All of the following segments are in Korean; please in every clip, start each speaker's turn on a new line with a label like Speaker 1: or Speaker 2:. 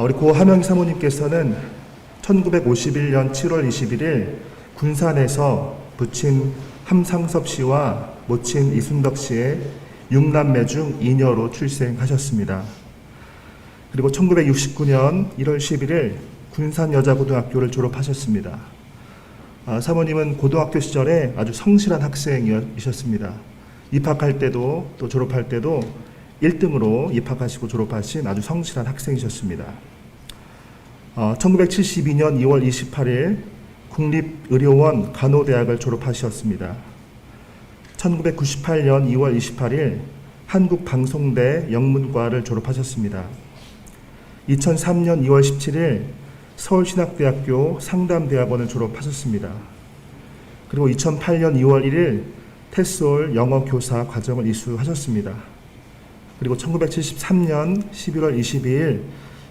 Speaker 1: 우리 고 하명희 사모님께서는 1951년 7월 21일 군산에서 부친 함상섭 씨와 모친 이순덕 씨의 6남매 중 2녀로 출생하셨습니다. 그리고 1969년 1월 11일 군산여자고등학교를 졸업하셨습니다. 사모님은 고등학교 시절에 아주 성실한 학생이셨습니다. 입학할 때도 또 졸업할 때도 1등으로 입학하시고 졸업하신 아주 성실한 학생이셨습니다. 1972년 2월 28일 국립의료원 간호대학을 졸업하셨습니다. 1998년 2월 28일 한국방송대 영문과를 졸업하셨습니다. 2003년 2월 17일 서울신학대학교 상담대학원을 졸업하셨습니다. 그리고 2008년 2월 1일 테스올 영어교사 과정을 이수하셨습니다. 그리고 1973년 11월 22일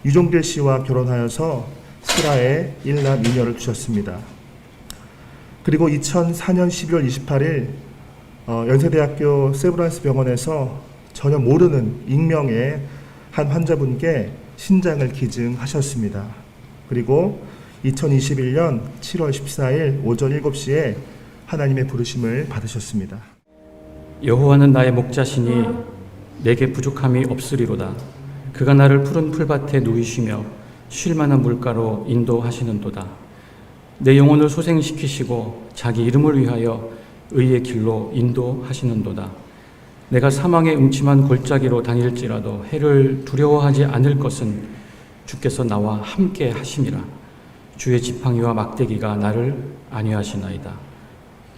Speaker 1: 유종길 씨와 결혼하여서 슬하에 1남 2녀를 두셨습니다. 그리고 2004년 12월 28일 연세대학교 세브란스 병원에서 전혀 모르는 익명의 한 환자분께 신장을 기증하셨습니다. 그리고 2021년 7월 14일 오전 7시에 하나님의 부르심을 받으셨습니다.
Speaker 2: 여호와는 나의 목자시니 내게 부족함이 없으리로다. 그가 나를 푸른 풀밭에 누이시며 쉴 만한 물가로 인도하시는도다. 내 영혼을 소생시키시고 자기 이름을 위하여 의의 길로 인도하시는도다. 내가 사망의 음침한 골짜기로 다닐지라도 해를 두려워하지 않을 것은 주께서 나와 함께 하심이라. 주의 지팡이와 막대기가 나를 안위하시나이다.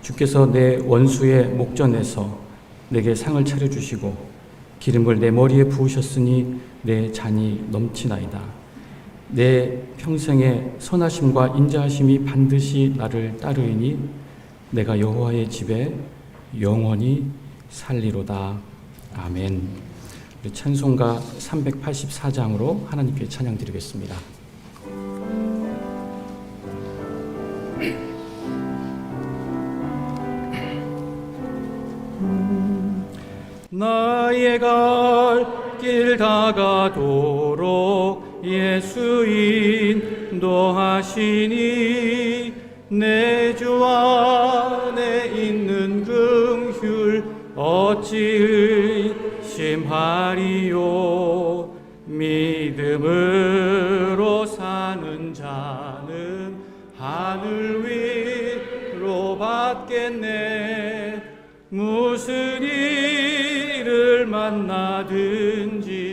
Speaker 2: 주께서 내 원수의 목전에서 내게 상을 차려주시고 기름을 내 머리에 부으셨으니 내 잔이 넘치나이다. 내 평생의 선하심과 인자하심이 반드시 나를 따르이니 내가 여호와의 집에 영원히 살리로다. 아멘. 우리 찬송가 384장으로 하나님께 찬양 드리겠습니다. 나의 갈 길 다가도록 예수 인도하시니 내 주 안에 있는 긍휼 어찌 의심하리요. 믿음으로 사는 자는 하늘 위로 받겠네. 무슨 일을 만나든지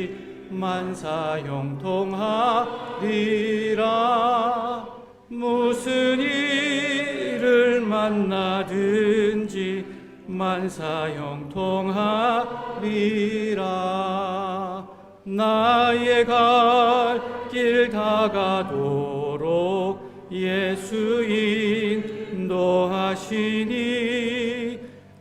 Speaker 2: 만사형통하리라. 무슨 일을 만나든지 만사형통하리라. 나의 갈 길 다가도록 예수 인도하시니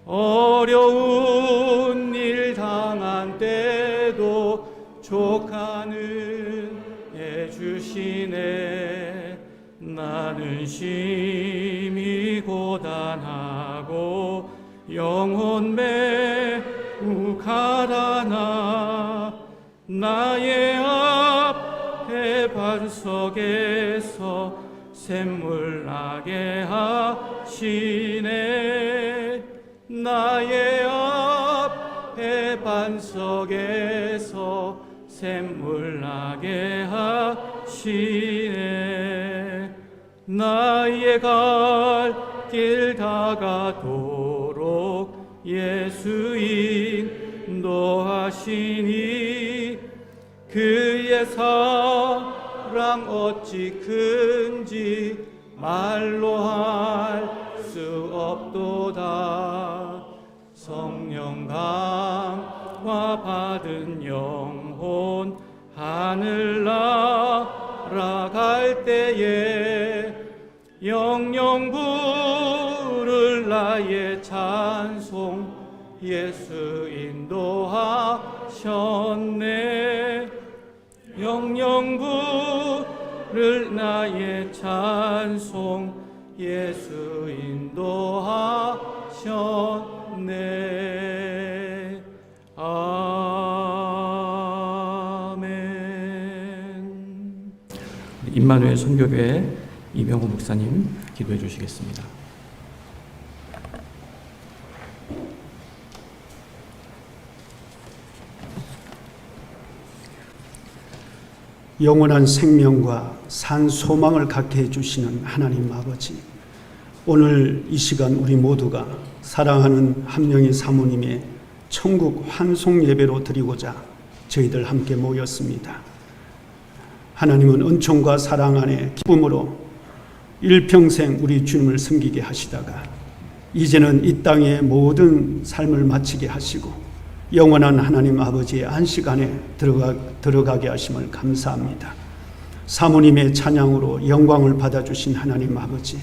Speaker 2: 어려운 일 당한 때도 족하는 해주시네. 나는 심히 고단하고 영혼 매우 가라나 나의 앞에 반석에서 샘물 나게 하시네. 나의 앞에 반석에서 샘물 나게 하시네. 나의 갈 길 다가도록 예수 인도하시니 그의 사랑 어찌 큰지 말로 할 수 없도다. 성령 감화 받은 영혼 하늘 날아갈 때에 영영 부를 나의 찬송 예수 인도하셨네. 영영 부를 나의 찬송 예수 인도하셨네. 아멘. 임마누엘 선교교회 이병호 목사님 기도해 주시겠습니다.
Speaker 3: 영원한 생명과 산 소망을 갖게 해주시는 하나님 아버지, 오늘 이 시간 우리 모두가 사랑하는 함영희 사모님의 천국 환송 예배로 드리고자 저희들 함께 모였습니다. 하나님은 은총과 사랑 안에 기쁨으로 일평생 우리 주님을 섬기게 하시다가 이제는 이 땅의 모든 삶을 마치게 하시고 영원한 하나님 아버지의 안식안에 들어가게 하심을 감사합니다. 사모님의 찬양으로 영광을 받아주신 하나님 아버지,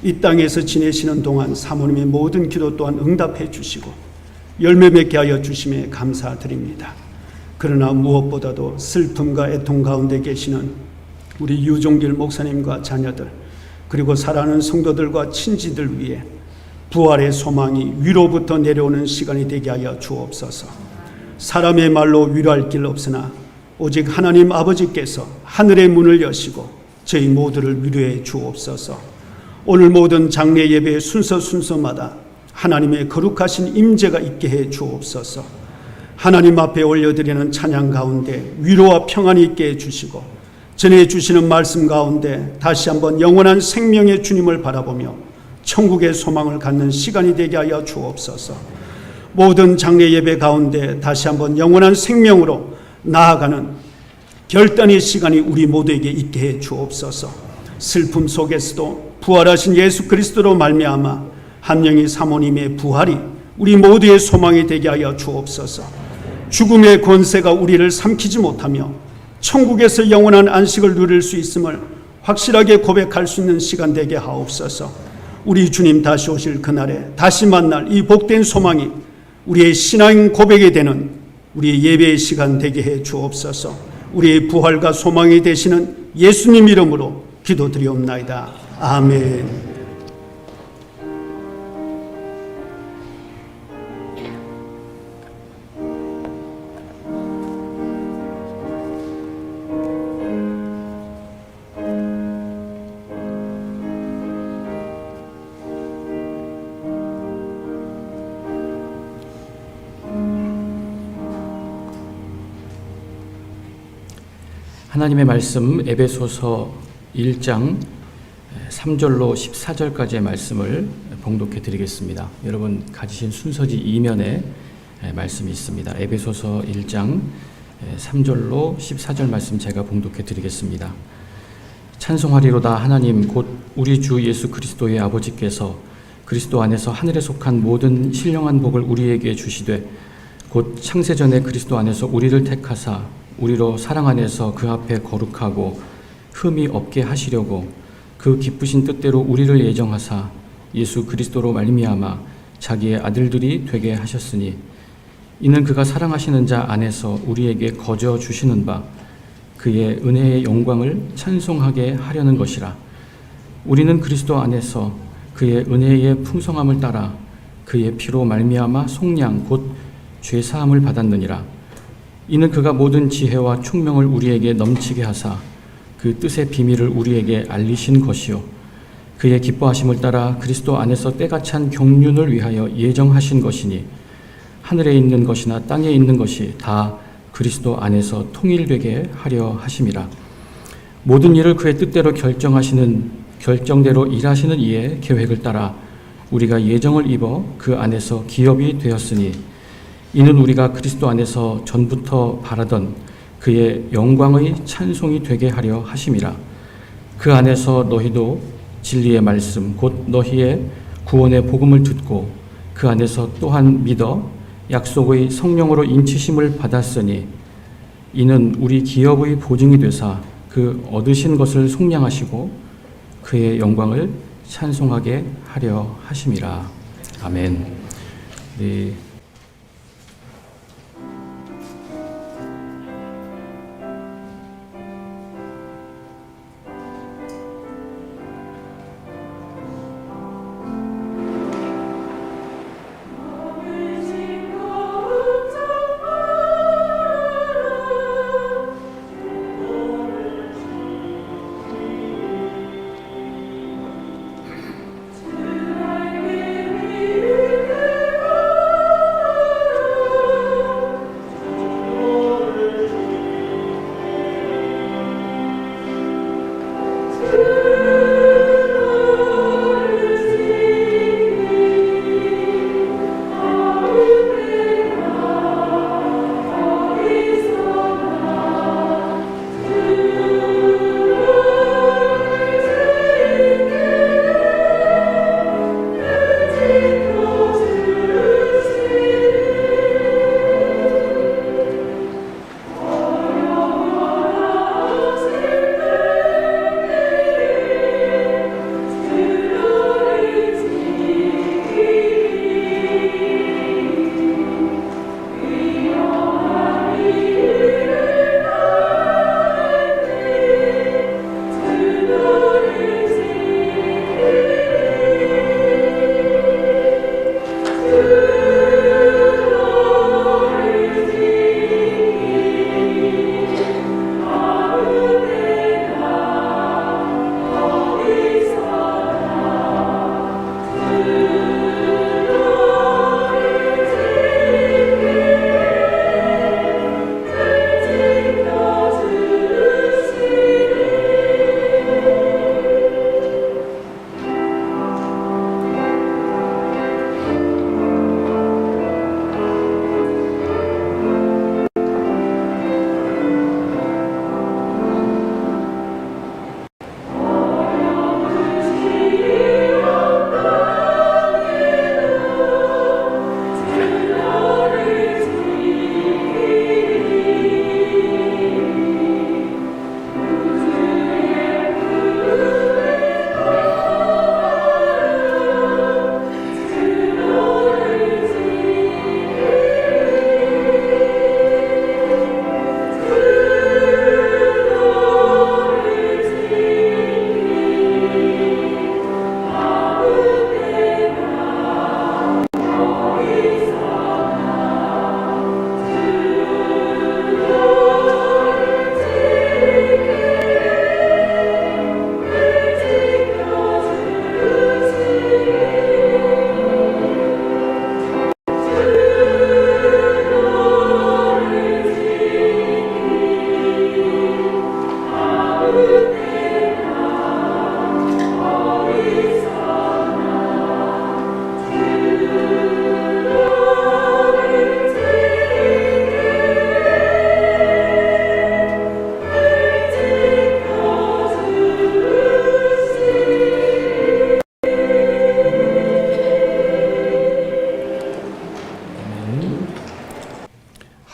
Speaker 3: 이 땅에서 지내시는 동안 사모님의 모든 기도 또한 응답해 주시고 열매 맺게 하여 주심에 감사드립니다. 그러나 무엇보다도 슬픔과 애통 가운데 계시는 우리 유종길 목사님과 자녀들, 그리고 사랑하는 성도들과 친지들 위해 부활의 소망이 위로부터 내려오는 시간이 되게 하여 주옵소서. 사람의 말로 위로할 길 없으나 오직 하나님 아버지께서 하늘의 문을 여시고 저희 모두를 위로해 주옵소서. 오늘 모든 장례 예배의 순서마다 하나님의 거룩하신 임재가 있게 해 주옵소서. 하나님 앞에 올려드리는 찬양 가운데 위로와 평안이 있게 해 주시고 전해주시는 말씀 가운데 다시 한번 영원한 생명의 주님을 바라보며 천국의 소망을 갖는 시간이 되게 하여 주옵소서. 모든 장례 예배 가운데 다시 한번 영원한 생명으로 나아가는 결단의 시간이 우리 모두에게 있게 해 주옵소서. 슬픔 속에서도 부활하신 예수 그리스도로 말미암아 함영희 사모님의 부활이 우리 모두의 소망이 되게 하여 주옵소서. 죽음의 권세가 우리를 삼키지 못하며 천국에서 영원한 안식을 누릴 수 있음을 확실하게 고백할 수 있는 시간 되게 하옵소서. 우리 주님 다시 오실 그날에 다시 만날 이 복된 소망이 우리의 신앙 고백이 되는 우리의 예배의 시간 되게 해 주옵소서. 우리의 부활과 소망이 되시는 예수님 이름으로 기도드리옵나이다. 아멘.
Speaker 2: 하나님의 말씀 에베소서 1장 3절로 14절까지의 말씀을 봉독해 드리겠습니다. 여러분 가지신 순서지 2면에 말씀이 있습니다. 에베소서 1장 3절로 14절 말씀 제가 봉독해 드리겠습니다. 찬송하리로다. 하나님 곧 우리 주 예수 그리스도의 아버지께서 그리스도 안에서 하늘에 속한 모든 신령한 복을 우리에게 주시되 곧 창세전에 그리스도 안에서 우리를 택하사 우리로 사랑 안에서 그 앞에 거룩하고 흠이 없게 하시려고 그 기쁘신 뜻대로 우리를 예정하사 예수 그리스도로 말미암아 자기의 아들들이 되게 하셨으니 이는 그가 사랑하시는 자 안에서 우리에게 거저 주시는 바 그의 은혜의 영광을 찬송하게 하려는 것이라. 우리는 그리스도 안에서 그의 은혜의 풍성함을 따라 그의 피로 말미암아 속량 곧 죄사함을 받았느니라. 이는 그가 모든 지혜와 총명을 우리에게 넘치게 하사 그 뜻의 비밀을 우리에게 알리신 것이요 그의 기뻐하심을 따라 그리스도 안에서 때가 찬 경륜을 위하여 예정하신 것이니 하늘에 있는 것이나 땅에 있는 것이 다 그리스도 안에서 통일되게 하려 하심이라. 모든 일을 그의 뜻대로 결정대로 일하시는 이의 계획을 따라 우리가 예정을 입어 그 안에서 기업이 되었으니 이는 우리가 그리스도 안에서 전부터 바라던 그의 영광의 찬송이 되게 하려 하심이라. 그 안에서 너희도 진리의 말씀 곧 너희의 구원의 복음을 듣고 그 안에서 또한 믿어 약속의 성령으로 인치심을 받았으니 이는 우리 기업의 보증이 되사 그 얻으신 것을 속량하시고 그의 영광을 찬송하게 하려 하심이라. 아멘. 네.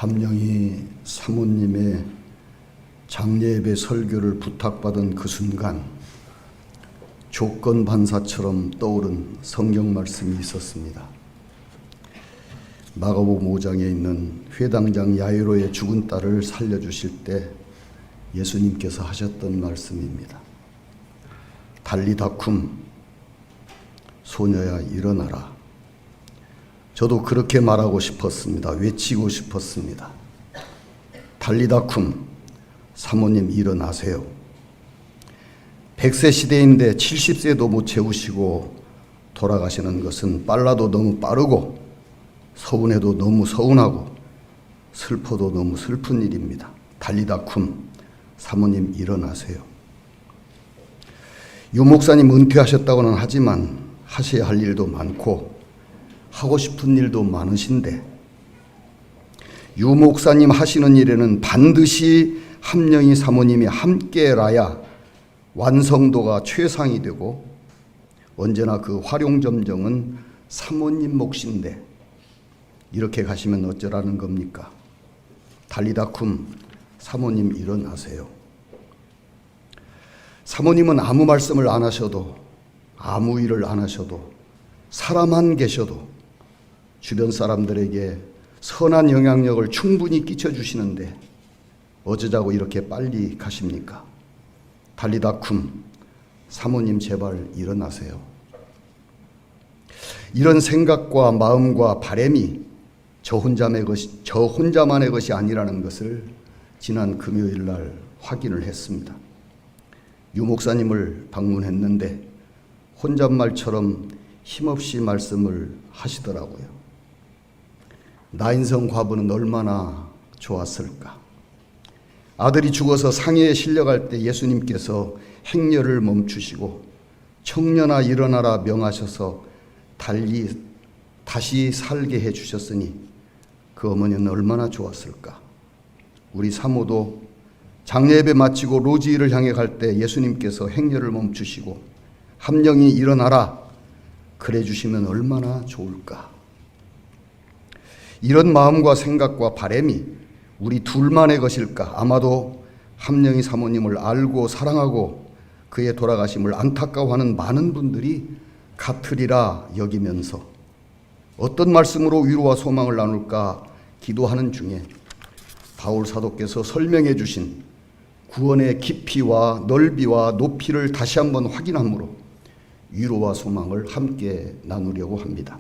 Speaker 4: 함영희 사모님의 장례예배 설교를 부탁받은 그 순간 조건 반사처럼 떠오른 성경 말씀이 있었습니다. 마가복음 5장에 있는 회당장 야이로의 죽은 딸을 살려주실 때 예수님께서 하셨던 말씀입니다. 달리다쿰, 소녀야 일어나라. 저도 그렇게 말하고 싶었습니다. 외치고 싶었습니다. 달리다쿰, 사모님 일어나세요. 100세 시대인데 70세도 못 채우시고 돌아가시는 것은 빨라도 너무 빠르고 서운해도 너무 서운하고 슬퍼도 너무 슬픈 일입니다. 달리다쿰, 사모님 일어나세요. 유 목사님 은퇴하셨다고는 하지만 하셔야 할 일도 많고 하고 싶은 일도 많으신데 유 목사님 하시는 일에는 반드시 함영희 사모님이 함께라야 완성도가 최상이 되고 언제나 그 활용점정은 사모님 몫인데 이렇게 가시면 어쩌라는 겁니까? 달리다쿰, 사모님 일어나세요. 사모님은 아무 말씀을 안 하셔도 아무 일을 안 하셔도 살아만 계셔도 주변 사람들에게 선한 영향력을 충분히 끼쳐주시는데 어쩌자고 이렇게 빨리 가십니까? 달리다쿰, 사모님 제발 일어나세요. 이런 생각과 마음과 바람이 저 혼자만의 것이 아니라는 것을 지난 금요일 날 확인을 했습니다. 유 목사님을 방문했는데 혼잣말처럼 힘없이 말씀을 하시더라고요. 나인성 과부는 얼마나 좋았을까. 아들이 죽어서 상해에 실려갈 때 예수님께서 행렬을 멈추시고 청년아 일어나라 명하셔서 다시 살게 해주셨으니 그 어머니는 얼마나 좋았을까. 우리 사모도 장례예배 마치고 로지를 향해 갈 때 예수님께서 행렬을 멈추시고 함영이 일어나라 그래 주시면 얼마나 좋을까. 이런 마음과 생각과 바람이 우리 둘만의 것일까. 아마도 함영희 사모님을 알고 사랑하고 그의 돌아가심을 안타까워하는 많은 분들이 같으리라 여기면서 어떤 말씀으로 위로와 소망을 나눌까 기도하는 중에 바울 사도께서 설명해 주신 구원의 깊이와 넓이와 높이를 다시 한번 확인함으로 위로와 소망을 함께 나누려고 합니다.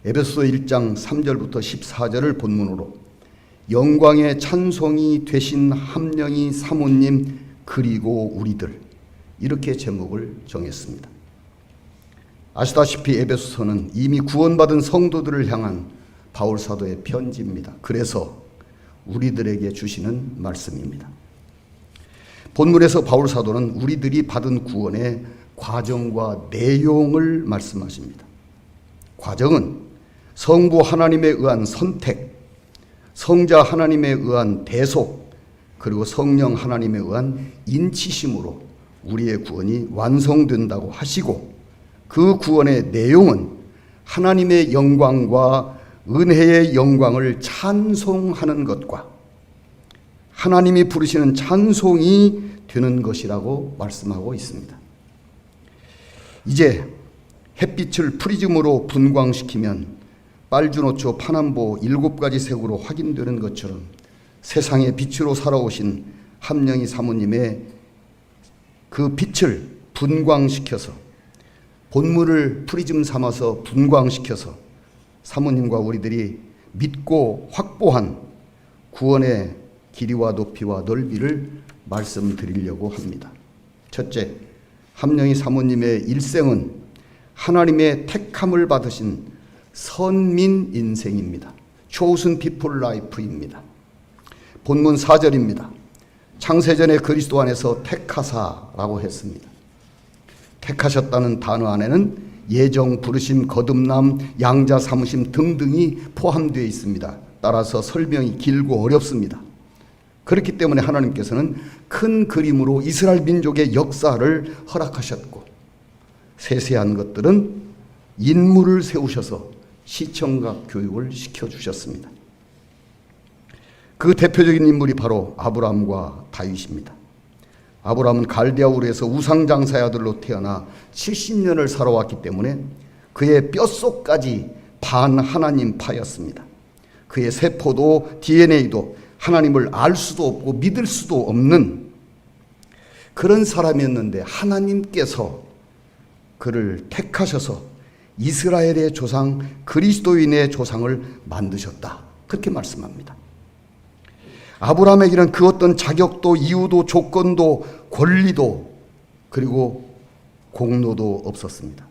Speaker 4: 에베소서 1장 3절부터 14절을 본문으로 영광의 찬송이 되신 함영희 사모님 그리고 우리들 이렇게 제목을 정했습니다. 아시다시피 에베소서는 이미 구원받은 성도들을 향한 바울 사도의 편지입니다. 그래서 우리들에게 주시는 말씀입니다. 본문에서 바울 사도는 우리들이 받은 구원의 과정과 내용을 말씀하십니다. 과정은 성부 하나님에 의한 선택, 성자 하나님에 의한 대속, 그리고 성령 하나님에 의한 인치심으로 우리의 구원이 완성된다고 하시고 그 구원의 내용은 하나님의 영광과 은혜의 영광을 찬송하는 것과 하나님이 부르시는 찬송이 되는 것이라고 말씀하고 있습니다. 이제 햇빛을 프리즘으로 분광시키면 빨주노초 파남보 7가지 색으로 확인되는 것처럼 세상의 빛으로 살아오신 함영희 사모님의 그 빛을 분광시켜서 본물을 프리즘 삼아서 분광시켜서 사모님과 우리들이 믿고 확보한 구원의 길이와 높이와 넓이를 말씀드리려고 합니다. 첫째, 함영희 사모님의 일생은 하나님의 택함을 받으신 선민 인생입니다. chosen people life입니다. 본문 4절입니다. 창세전에 그리스도 안에서 택하사라고 했습니다. 택하셨다는 단어 안에는 예정, 부르심, 거듭남, 양자 삼으심 등등이 포함되어 있습니다. 따라서 설명이 길고 어렵습니다. 그렇기 때문에 하나님께서는 큰 그림으로 이스라엘 민족의 역사를 허락하셨고 세세한 것들은 인물을 세우셔서 시청각 교육을 시켜주셨습니다. 그 대표적인 인물이 바로 아브라함과 다윗입니다. 아브라함은 갈대아 우르에서 우상장사의 아들로 태어나 70년을 살아왔기 때문에 그의 뼛속까지 반 하나님파였습니다. 그의 세포도 DNA도 하나님을 알 수도 없고 믿을 수도 없는 그런 사람이었는데 하나님께서 그를 택하셔서 이스라엘의 조상, 그리스도인의 조상을 만드셨다. 그렇게 말씀합니다. 아브라함에게는 그 어떤 자격도 이유도 조건도 권리도 그리고 공로도 없었습니다.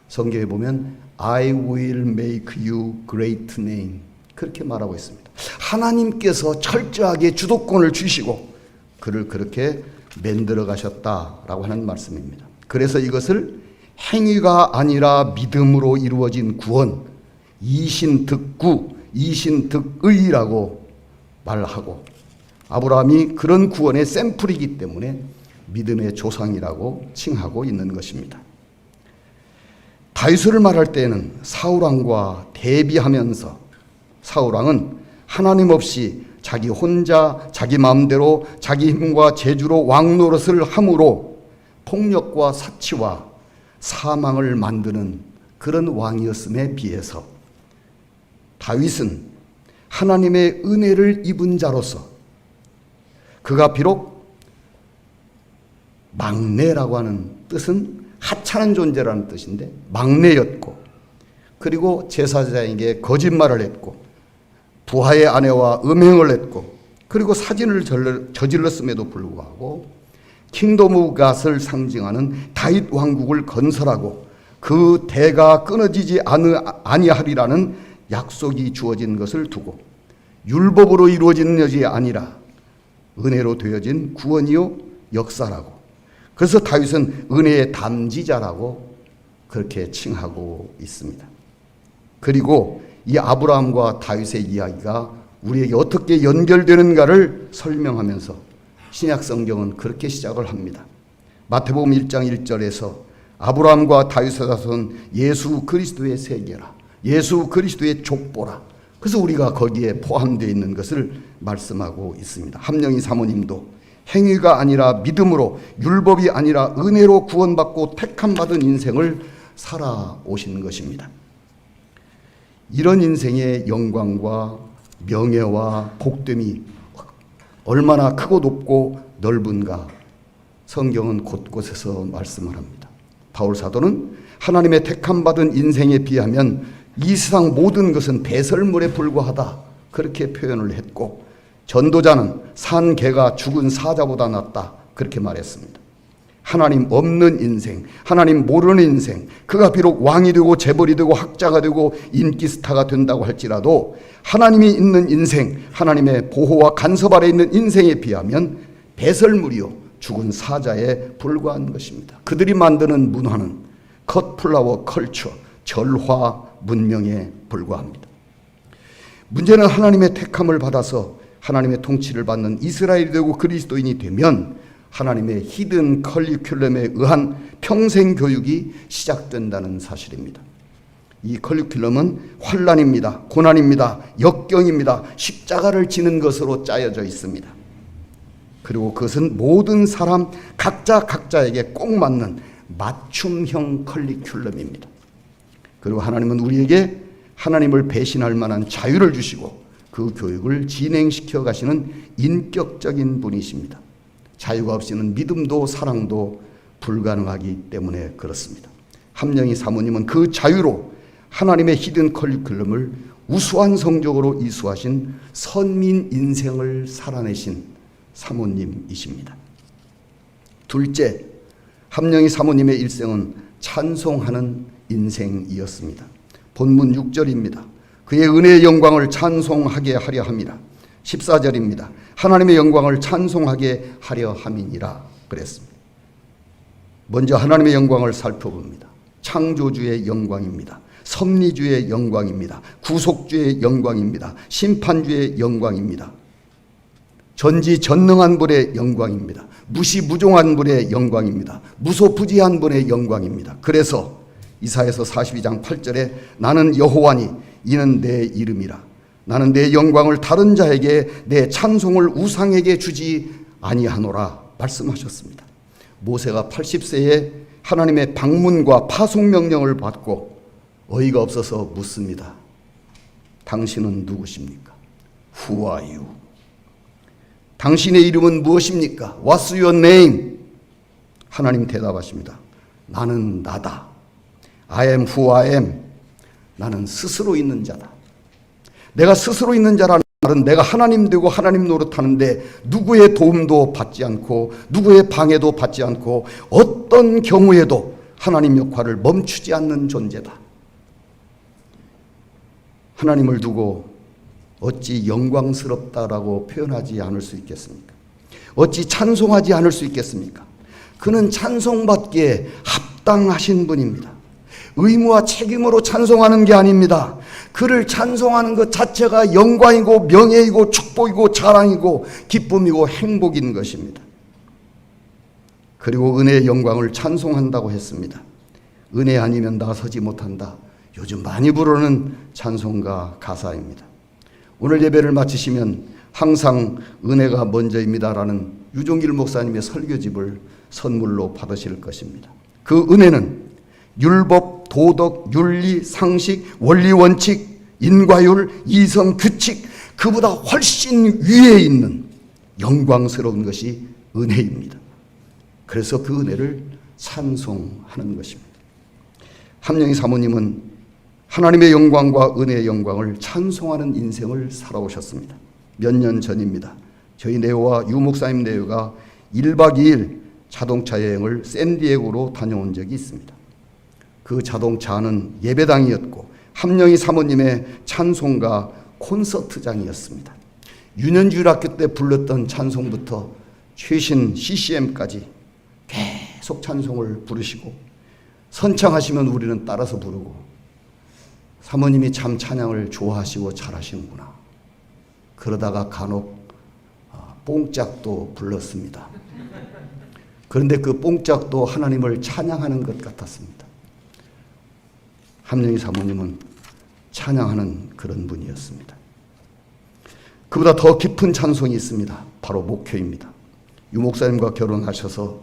Speaker 4: 성경에 보면 I will make you great name 그렇게 말하고 있습니다. 하나님께서 철저하게 주도권을 주시고 그를 그렇게 만들어 가셨다라고 하는 말씀입니다. 그래서 이것을 행위가 아니라 믿음으로 이루어진 구원, 이신득구, 이신득의라고 말하고 아브라함이 그런 구원의 샘플이기 때문에 믿음의 조상이라고 칭하고 있는 것입니다. 다윗을 말할 때에는 사울왕과 대비하면서 사울왕은 하나님 없이 자기 혼자 자기 마음대로 자기 힘과 재주로 왕노릇을 함으로 폭력과 사치와 사망을 만드는 그런 왕이었음에 비해서 다윗은 하나님의 은혜를 입은 자로서 그가 비록 막내라고 하는 뜻은 하찮은 존재라는 뜻인데 막내였고 그리고 제사장에게 거짓말을 했고 부하의 아내와 음행을 했고 그리고 사진을 저질렀음에도 불구하고 킹덤 오브 갓을 상징하는 다윗 왕국을 건설하고 그 대가 끊어지지 아니하리라는 약속이 주어진 것을 두고 율법으로 이루어진 것이 아니라 은혜로 되어진 구원이요 역사라고 그래서 다윗은 은혜의 담지자라고 그렇게 칭하고 있습니다. 그리고 이 아브라함과 다윗의 이야기가 우리에게 어떻게 연결되는가를 설명하면서 신약 성경은 그렇게 시작을 합니다. 마태복음 1장 1절에서 아브라함과 다윗의 자손 예수 그리스도의 세계라, 예수 그리스도의 족보라. 그래서 우리가 거기에 포함되어 있는 것을 말씀하고 있습니다. 함영희 사모님도 행위가 아니라 믿음으로 율법이 아니라 은혜로 구원받고 택함받은 인생을 살아오신 것입니다. 이런 인생의 영광과 명예와 복됨이 얼마나 크고 높고 넓은가 성경은 곳곳에서 말씀을 합니다. 바울 사도는 하나님의 택함받은 인생에 비하면 이 세상 모든 것은 배설물에 불과하다 그렇게 표현을 했고 전도자는 산 개가 죽은 사자보다 낫다 그렇게 말했습니다. 하나님 없는 인생, 하나님 모르는 인생, 그가 비록 왕이 되고 재벌이 되고 학자가 되고 인기 스타가 된다고 할지라도 하나님이 있는 인생, 하나님의 보호와 간섭 아래 있는 인생에 비하면 배설물이요 죽은 사자에 불과한 것입니다. 그들이 만드는 문화는 컷플라워 컬처, 절화 문명에 불과합니다. 문제는 하나님의 택함을 받아서 하나님의 통치를 받는 이스라엘이 되고 그리스도인이 되면 하나님의 히든 커리큘럼에 의한 평생 교육이 시작된다는 사실입니다. 이 커리큘럼은 환난입니다. 고난입니다. 역경입니다. 십자가를 지는 것으로 짜여져 있습니다. 그리고 그것은 모든 사람 각자에게 꼭 맞는 맞춤형 커리큘럼입니다. 그리고 하나님은 우리에게 하나님을 배신할 만한 자유를 주시고 그 교육을 진행시켜 가시는 인격적인 분이십니다. 자유가 없이는 믿음도 사랑도 불가능하기 때문에 그렇습니다. 함영희 사모님은 그 자유로 하나님의 히든 커리큘럼을 우수한 성적으로 이수하신 선민 인생을 살아내신 사모님이십니다. 둘째, 함영희 사모님의 일생은 찬송하는 인생이었습니다. 본문 6절입니다. 그의 은혜의 영광을 찬송하게 하려 함이라. 14절입니다. 하나님의 영광을 찬송하게 하려 함이니라 그랬습니다. 먼저 하나님의 영광을 살펴봅니다. 창조주의 영광입니다. 섭리주의 영광입니다. 구속주의 영광입니다. 심판주의 영광입니다. 전지전능한 분의 영광입니다. 무시무종한 분의 영광입니다. 무소부지한 분의 영광입니다. 그래서 이사야서 42장 8절에 나는 여호와니 이는 내 이름이라 나는 내 영광을 다른 자에게, 내 찬송을 우상에게 주지 아니하노라 말씀하셨습니다. 모세가 80세에 하나님의 방문과 파송 명령을 받고 어이가 없어서 묻습니다. 당신은 누구십니까? Who are you? 당신의 이름은 무엇입니까? What's your name? 하나님 대답하십니다. 나는 나다. I am who I am. 나는 스스로 있는 자다. 내가 스스로 있는 자라는 말은 내가 하나님 되고 하나님 노릇하는데 누구의 도움도 받지 않고 누구의 방해도 받지 않고 어떤 경우에도 하나님 역할을 멈추지 않는 존재다. 하나님을 두고 어찌 영광스럽다라고 표현하지 않을 수 있겠습니까? 어찌 찬송하지 않을 수 있겠습니까? 그는 찬송받기에 합당하신 분입니다. 의무와 책임으로 찬송하는 게 아닙니다. 그를 찬송하는 것 자체가 영광이고 명예이고 축복이고 자랑이고 기쁨이고 행복인 것입니다. 그리고 은혜의 영광을 찬송한다고 했습니다. 은혜 아니면 나서지 못한다. 요즘 많이 부르는 찬송가 가사입니다. 오늘 예배를 마치시면 항상 은혜가 먼저입니다라는 유종길 목사님의 설교집을 선물로 받으실 것입니다. 그 은혜는 율법, 도덕, 윤리, 상식, 원리, 원칙, 인과율, 이성, 규칙 그보다 훨씬 위에 있는 영광스러운 것이 은혜입니다. 그래서 그 은혜를 찬송하는 것입니다. 함영희 사모님은 하나님의 영광과 은혜의 영광을 찬송하는 인생을 살아오셨습니다. 몇 년 전입니다. 저희 내외와 유 목사님 내외가 1박 2일 자동차 여행을 샌디에고로 다녀온 적이 있습니다. 그 자동차는 예배당이었고 함영희 사모님의 찬송가 콘서트장이었습니다. 유년주일학교 때 불렀던 찬송부터 최신 CCM까지 계속 찬송을 부르시고 선창하시면 우리는 따라서 부르고 사모님이 참 찬양을 좋아하시고 잘하시는구나. 그러다가 간혹 뽕짝도 불렀습니다. 그런데 그 뽕짝도 하나님을 찬양하는 것 같았습니다. 함영희 사모님은 찬양하는 그런 분이었습니다. 그보다 더 깊은 찬송이 있습니다. 바로 목회입니다. 유 목사님과 결혼하셔서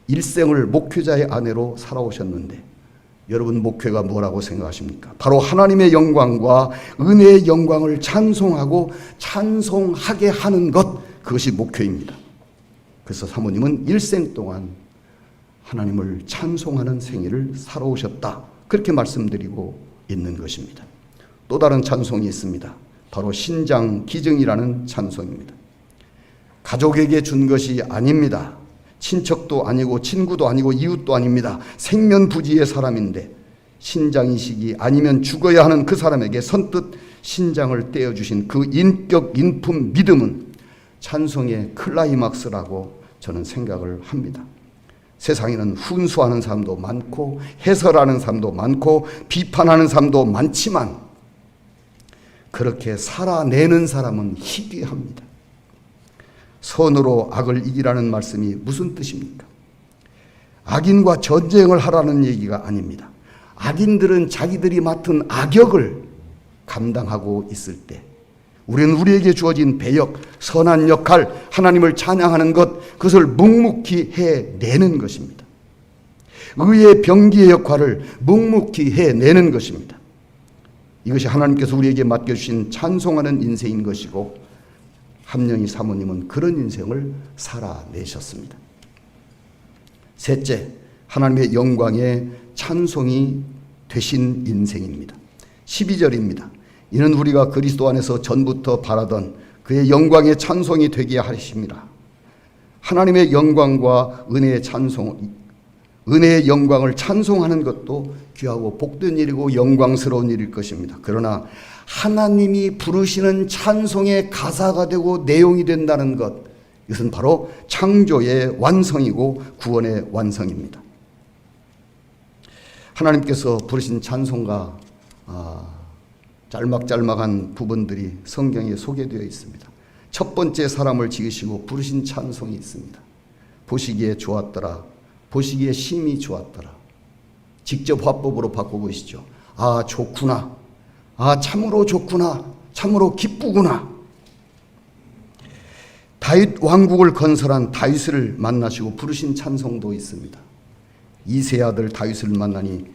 Speaker 4: 일생을 목회자의 아내로 살아오셨는데 여러분 목회가 뭐라고 생각하십니까? 바로 하나님의 영광과 은혜의 영광을 찬송하고 찬송하게 하는 것, 그것이 목회입니다. 그래서 사모님은 일생 동안 하나님을 찬송하는 생애를 살아오셨다. 그렇게 말씀드리고 있는 것입니다. 또 다른 찬송이 있습니다. 바로 신장 기증이라는 찬송입니다. 가족에게 준 것이 아닙니다. 친척도 아니고 친구도 아니고 이웃도 아닙니다. 생면부지의 사람인데 신장이시기 아니면 죽어야 하는 그 사람에게 선뜻 신장을 떼어주신 그 인격, 인품, 믿음은 찬송의 클라이막스라고 저는 생각을 합니다. 세상에는 훈수하는 사람도 많고 해설하는 사람도 많고 비판하는 사람도 많지만 그렇게 살아내는 사람은 희귀합니다. 선으로 악을 이기라는 말씀이 무슨 뜻입니까? 악인과 전쟁을 하라는 얘기가 아닙니다. 악인들은 자기들이 맡은 악역을 감당하고 있을 때 우리는 우리에게 주어진 배역, 선한 역할, 하나님을 찬양하는 것, 그것을 묵묵히 해내는 것입니다. 의의 병기의 역할을 묵묵히 해내는 것입니다. 이것이 하나님께서 우리에게 맡겨주신 찬송하는 인생인 것이고 함영희 사모님은 그런 인생을 살아내셨습니다. 셋째, 하나님의 영광의 찬송이 되신 인생입니다. 12절입니다. 이는 우리가 그리스도 안에서 전부터 바라던 그의 영광의 찬송이 되게 하심이라. 하나님의 영광과 은혜의 영광을 찬송하는 것도 귀하고 복된 일이고 영광스러운 일일 것입니다. 그러나 하나님이 부르시는 찬송의 가사가 되고 내용이 된다는 것, 이것은 바로 창조의 완성이고 구원의 완성입니다. 하나님께서 부르신 찬송가 짤막짤막한 부분들이 성경에 소개되어 있습니다. 첫 번째 사람을 지으시고 부르신 찬송이 있습니다. 보시기에 좋았더라. 보시기에 심히 좋았더라. 직접 화법으로 바꿔보시죠. 아, 좋구나. 아, 참으로 좋구나. 참으로 기쁘구나. 다윗 왕국을 건설한 다윗을 만나시고 부르신 찬송도 있습니다. 이세 아들 다윗을 만나니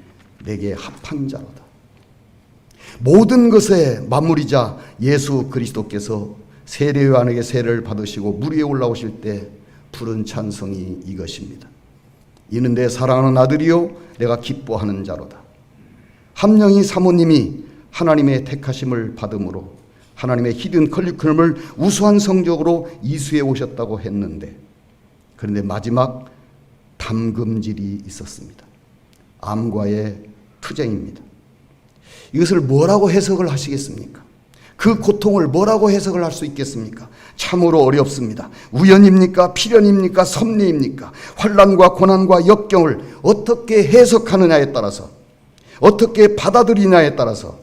Speaker 4: 내게 합한 자로다. 모든 것의 만물이자 예수 그리스도께서 세례요한에게 세례를 받으시고 물 위에 올라오실 때 부른 찬송이 이것입니다. 이는 내 사랑하는 아들이요 내가 기뻐하는 자로다. 함령이 사모님이 하나님의 택하심을 받음으로 하나님의 히든 커리큘럼을 우수한 성적으로 이수해 오셨다고 했는데, 그런데 마지막 담금질이 있었습니다. 암과의 투쟁입니다. 이것을 뭐라고 해석을 하시겠습니까? 그 고통을 뭐라고 해석을 할 수 있겠습니까? 참으로 어렵습니다. 우연입니까? 필연입니까? 섭리입니까? 환난과 고난과 역경을 어떻게 해석하느냐에 따라서, 어떻게 받아들이냐에 따라서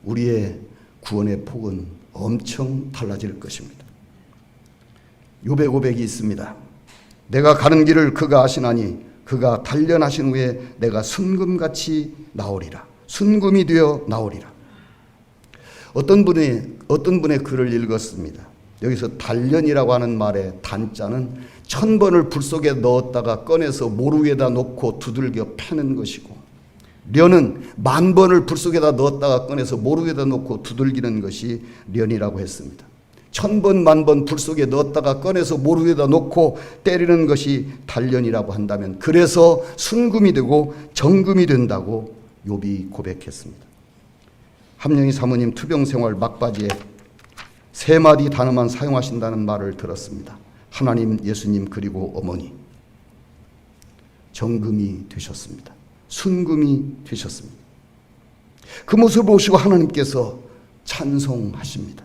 Speaker 4: 우리의 구원의 폭은 엄청 달라질 것입니다. 욥의 고백이 있습니다. 내가 가는 길을 그가 아시나니 그가 단련하신 후에 내가 순금같이 나오리라. 순금이 되어 나오리라. 어떤 분의 글을 읽었습니다. 여기서 단련이라고 하는 말의 단자는 1000번을 불 속에 넣었다가 꺼내서 모루 위에다 놓고 두들겨 패는 것이고, 련은 10,000번을 불 속에다 넣었다가 꺼내서 모루 위에다 놓고 두들기는 것이 련이라고 했습니다. 1000번, 10,000번 불 속에 넣었다가 꺼내서 모루 위에다 놓고 때리는 것이 단련이라고 한다면, 그래서 순금이 되고 정금이 된다고 욥이 고백했습니다. 함령이 사모님 투병생활 막바지에 3마디 단어만 사용하신다는 말을 들었습니다. 하나님, 예수님, 그리고 어머니. 정금이 되셨습니다. 순금이 되셨습니다. 그 모습을 보시고 하나님께서 찬송하십니다.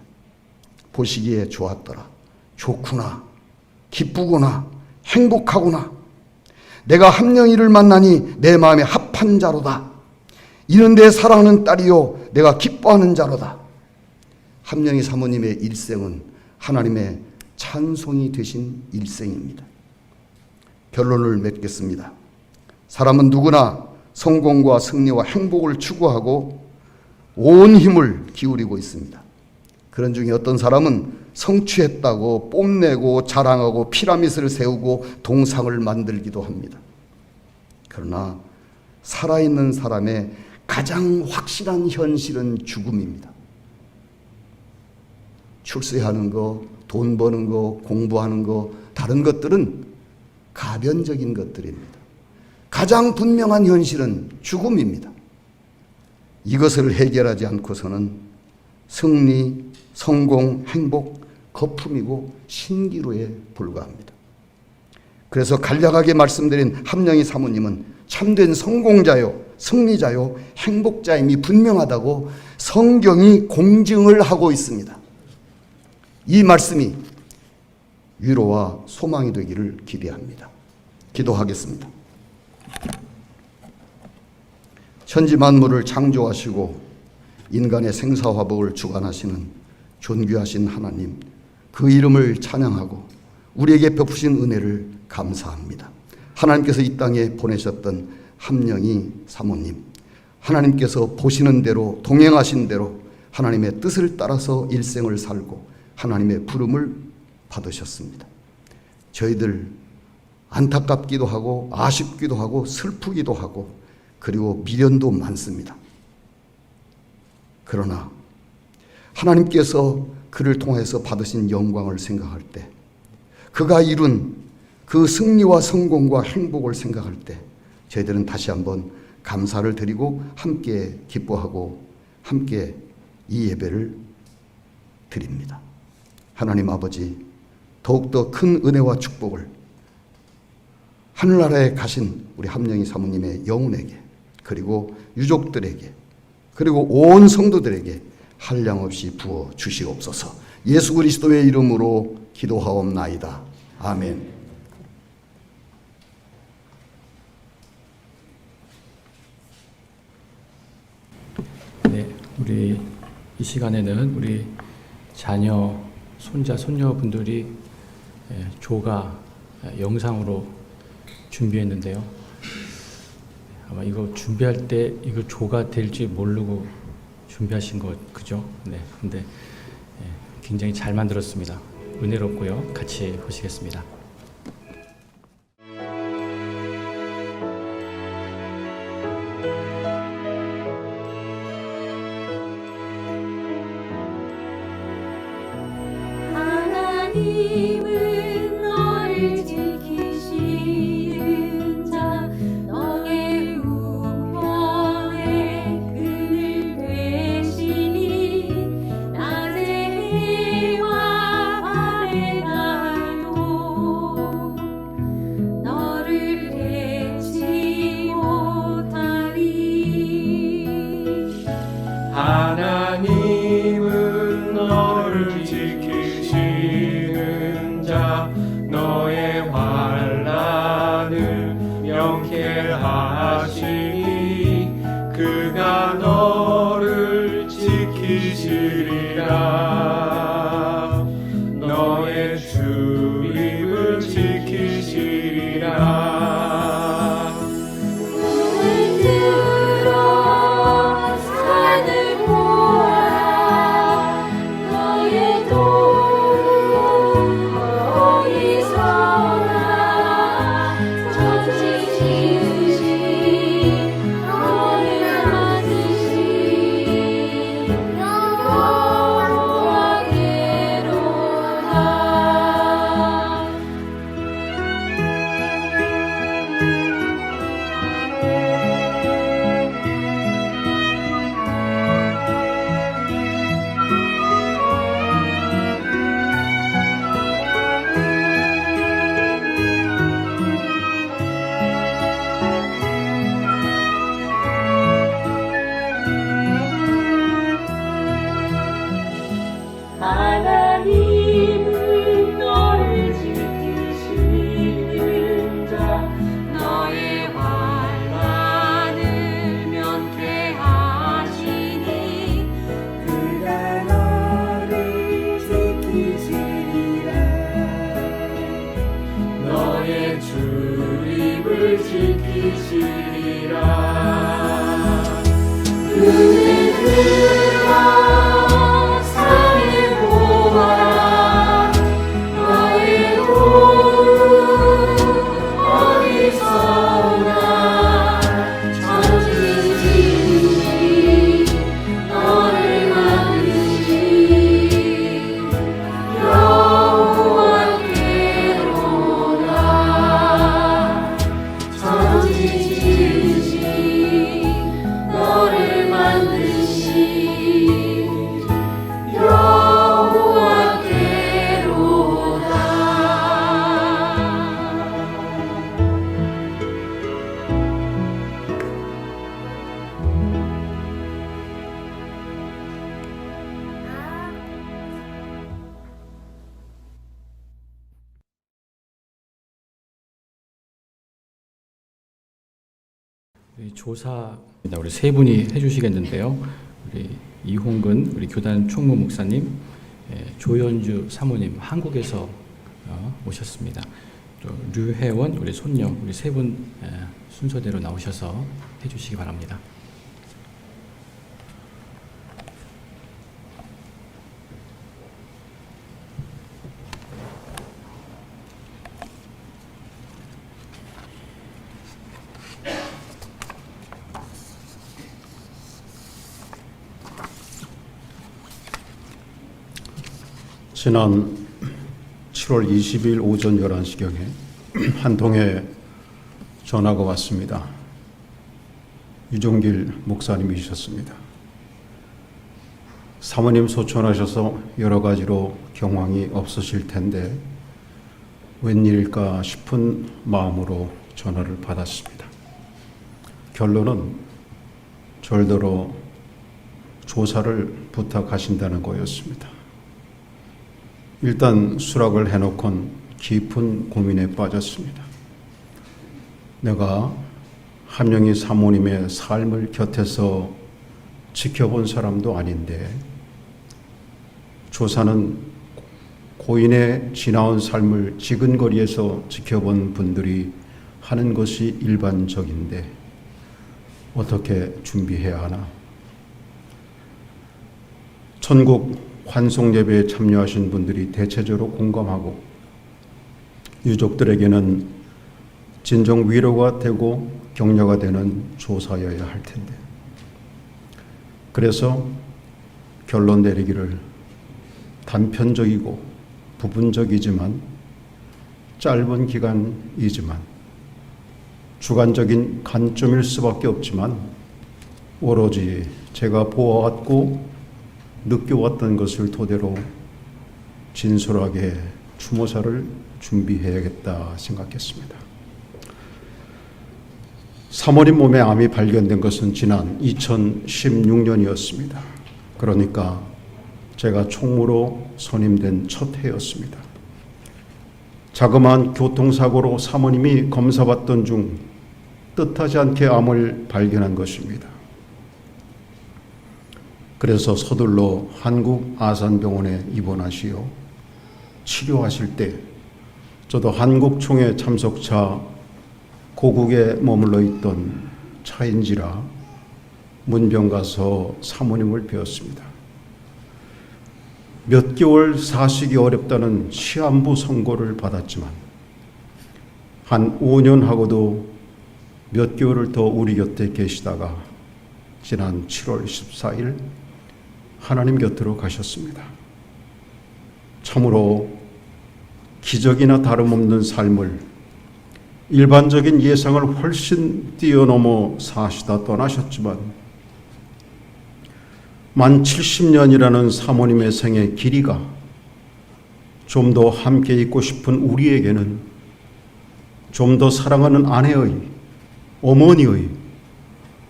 Speaker 4: 보시기에 좋았더라. 좋구나. 기쁘구나. 행복하구나. 내가 함령이를 만나니 내 마음에 합한 자로다. 이는 내 사랑하는 딸이요 내가 기뻐하는 자로다. 함령이 사모님의 일생은 하나님의 찬송이 되신 일생입니다. 결론을 맺겠습니다. 사람은 누구나 성공과 승리와 행복을 추구하고 온 힘을 기울이고 있습니다. 그런 중에 어떤 사람은 성취했다고 뽐내고 자랑하고 피라미드를 세우고 동상을 만들기도 합니다. 그러나 살아있는 사람의 가장 확실한 현실은 죽음입니다. 출세하는 거, 돈 버는 거, 공부하는 거, 다른 것들은 가변적인 것들입니다. 가장 분명한 현실은 죽음입니다. 이것을 해결하지 않고서는 승리, 성공, 행복, 거품이고 신기루에 불과합니다. 그래서 간략하게 말씀드린 함령이 사모님은 참된 성공자요, 승리자요, 행복자임이 분명하다고 성경이 공증을 하고 있습니다. 이 말씀이 위로와 소망이 되기를 기대합니다. 기도하겠습니다. 천지 만물을 창조하시고 인간의 생사화복을 주관하시는 존귀하신 하나님, 그 이름을 찬양하고 우리에게 베푸신 은혜를 감사합니다. 하나님께서 이 땅에 보내셨던 함령이 사모님, 하나님께서 보시는 대로 동행하신 대로 하나님의 뜻을 따라서 일생을 살고 하나님의 부름을 받으셨습니다. 저희들 안타깝기도 하고 아쉽기도 하고 슬프기도 하고 그리고 미련도 많습니다. 그러나 하나님께서 그를 통해서 받으신 영광을 생각할 때, 그가 이룬 그 승리와 성공과 행복을 생각할 때 저희들은 다시 한번 감사를 드리고 함께 기뻐하고 함께 이 예배를 드립니다. 하나님 아버지, 더욱더 큰 은혜와 축복을 하늘나라에 가신 우리 함령이 사모님의 영혼에게, 그리고 유족들에게, 그리고 온 성도들에게 한량없이 부어 주시옵소서. 예수 그리스도의 이름으로 기도하옵나이다. 아멘.
Speaker 2: 네, 우리 이 시간에는 우리 자녀, 손자, 손녀분들이 조가 영상으로 준비했는데요. 아마 이거 준비할 때 이거 조가 될지 모르고 준비하신 거 그죠? 네. 근데 굉장히 잘 만들었습니다. 은혜롭고요. 같이 보시겠습니다.
Speaker 5: 하나님은 너를 지키시는 자 너의 우편에 그늘 되시니 낮의 해와 밤의 달도 너를 해치 못하리.
Speaker 6: 하나님은 너를 지키시는 자 너의 환난을 명쾌하시니 그가 너를 지키시리라. 너의 주입을 지키시리라.
Speaker 5: 들어 산을 보아라. 너의 도로 거기 서라. 천지 지으신 너를 만드신 여호와께로다. 하나님은 너를 지키시는 자 너의 환난을 면케하시니 그가 너를 지키시리라.
Speaker 6: 너의 주입을 지키시리라.
Speaker 5: 눈을 들어 산을 보아라. 너의 도로 어디서나 천지 지으신 너를 만드신 여호와께로다. 천지 지으신 너를 만드신
Speaker 2: 우리 조사 우리 세 분이 해주시겠는데요. 우리 이홍근 우리 교단 총무 목사님, 조연주 사모님 한국에서 오셨습니다. 또 류혜원 우리 손녀 우리 세 분 순서대로 나오셔서 해주시기 바랍니다.
Speaker 7: 지난 7월 20일 오전 11시경에 한 통의 전화가 왔습니다. 유종길 목사님이셨습니다. 사모님 소천하셔서 여러 가지로 경황이 없으실 텐데 웬일일까 싶은 마음으로 전화를 받았습니다. 결론은 절대로 조사를 부탁하신다는 거였습니다. 일단 수락을 해놓곤 깊은 고민에 빠졌습니다. 내가 함영희 사모님의 삶을 곁에서 지켜본 사람도 아닌데 조사는 고인의 지나온 삶을 지근거리에서 지켜본 분들이 하는 것이 일반적인데 어떻게 준비해야 하나? 전국 환송 예배에 참여하신 분들이 대체적으로 공감하고 유족들에게는 진정 위로가 되고 격려가 되는 조사여야 할 텐데, 그래서 결론 내리기를 단편적이고 부분적이지만 짧은 기간이지만 주관적인 관점일 수밖에 없지만 오로지 제가 보아왔고 느껴왔던 것을 토대로 진솔하게 추모사를 준비해야겠다 생각했습니다. 사모님 몸에 암이 발견된 것은 지난 2016년이었습니다. 그러니까 제가 총무로 선임된 첫 해였습니다. 자그마한 교통사고로 사모님이 검사받던 중 뜻하지 않게 암을 발견한 것입니다. 그래서 서둘러 한국 아산병원에 입원하시어 치료하실 때 저도 한국총회 참석차 고국에 머물러 있던 차인지라 문병 가서 사모님을 뵈었습니다. 몇 개월 사시기 어렵다는 시한부 선고를 받았지만 한 5년 하고도 몇 개월을 더 우리 곁에 계시다가 지난 7월 14일 하나님 곁으로 가셨습니다. 참으로 기적이나 다름없는 삶을 일반적인 예상을 훨씬 뛰어넘어 사시다 떠나셨지만 만 70년이라는 사모님의 생의 길이가 좀 더 함께 있고 싶은 우리에게는 좀 더 사랑하는 아내의, 어머니의,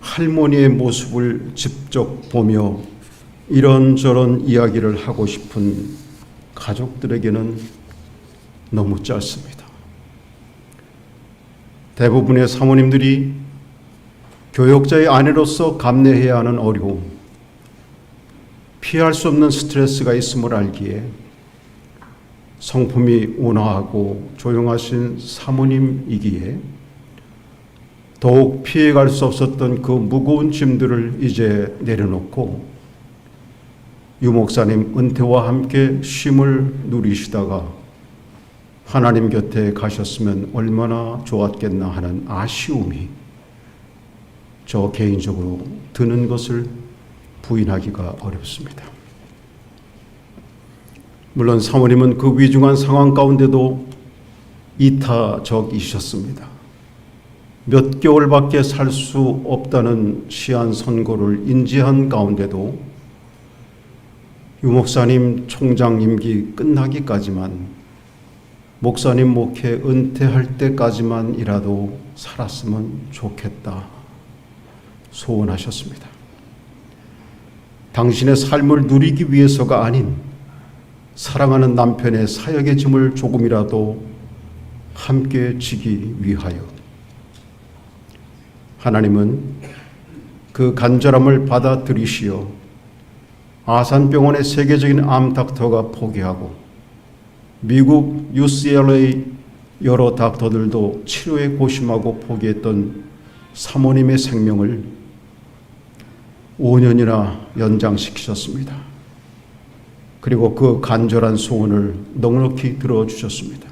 Speaker 7: 할머니의 모습을 직접 보며 이런저런 이야기를 하고 싶은 가족들에게는 너무 짧습니다. 대부분의 사모님들이 교역자의 아내로서 감내해야 하는 어려움, 피할 수 없는 스트레스가 있음을 알기에 성품이 온화하고 조용하신 사모님이기에 더욱 피해갈 수 없었던 그 무거운 짐들을 이제 내려놓고 유 목사님 은퇴와 함께 쉼을 누리시다가 하나님 곁에 가셨으면 얼마나 좋았겠나 하는 아쉬움이 저 개인적으로 드는 것을 부인하기가 어렵습니다. 물론 사모님은 그 위중한 상황 가운데도 이타적이셨습니다. 몇 개월밖에 살 수 없다는 시한 선고를 인지한 가운데도 유 목사님 총장 임기 끝나기까지만, 목사님 목회 은퇴할 때까지만이라도 살았으면 좋겠다 소원하셨습니다. 당신의 삶을 누리기 위해서가 아닌 사랑하는 남편의 사역의 짐을 조금이라도 함께 지기 위하여. 하나님은 그 간절함을 받아들이시어 아산병원의 세계적인 암 닥터가 포기하고 미국 UCLA 여러 닥터들도 치료에 고심하고 포기했던 사모님의 생명을 5년이나 연장시키셨습니다. 그리고 그 간절한 소원을 넉넉히 들어주셨습니다.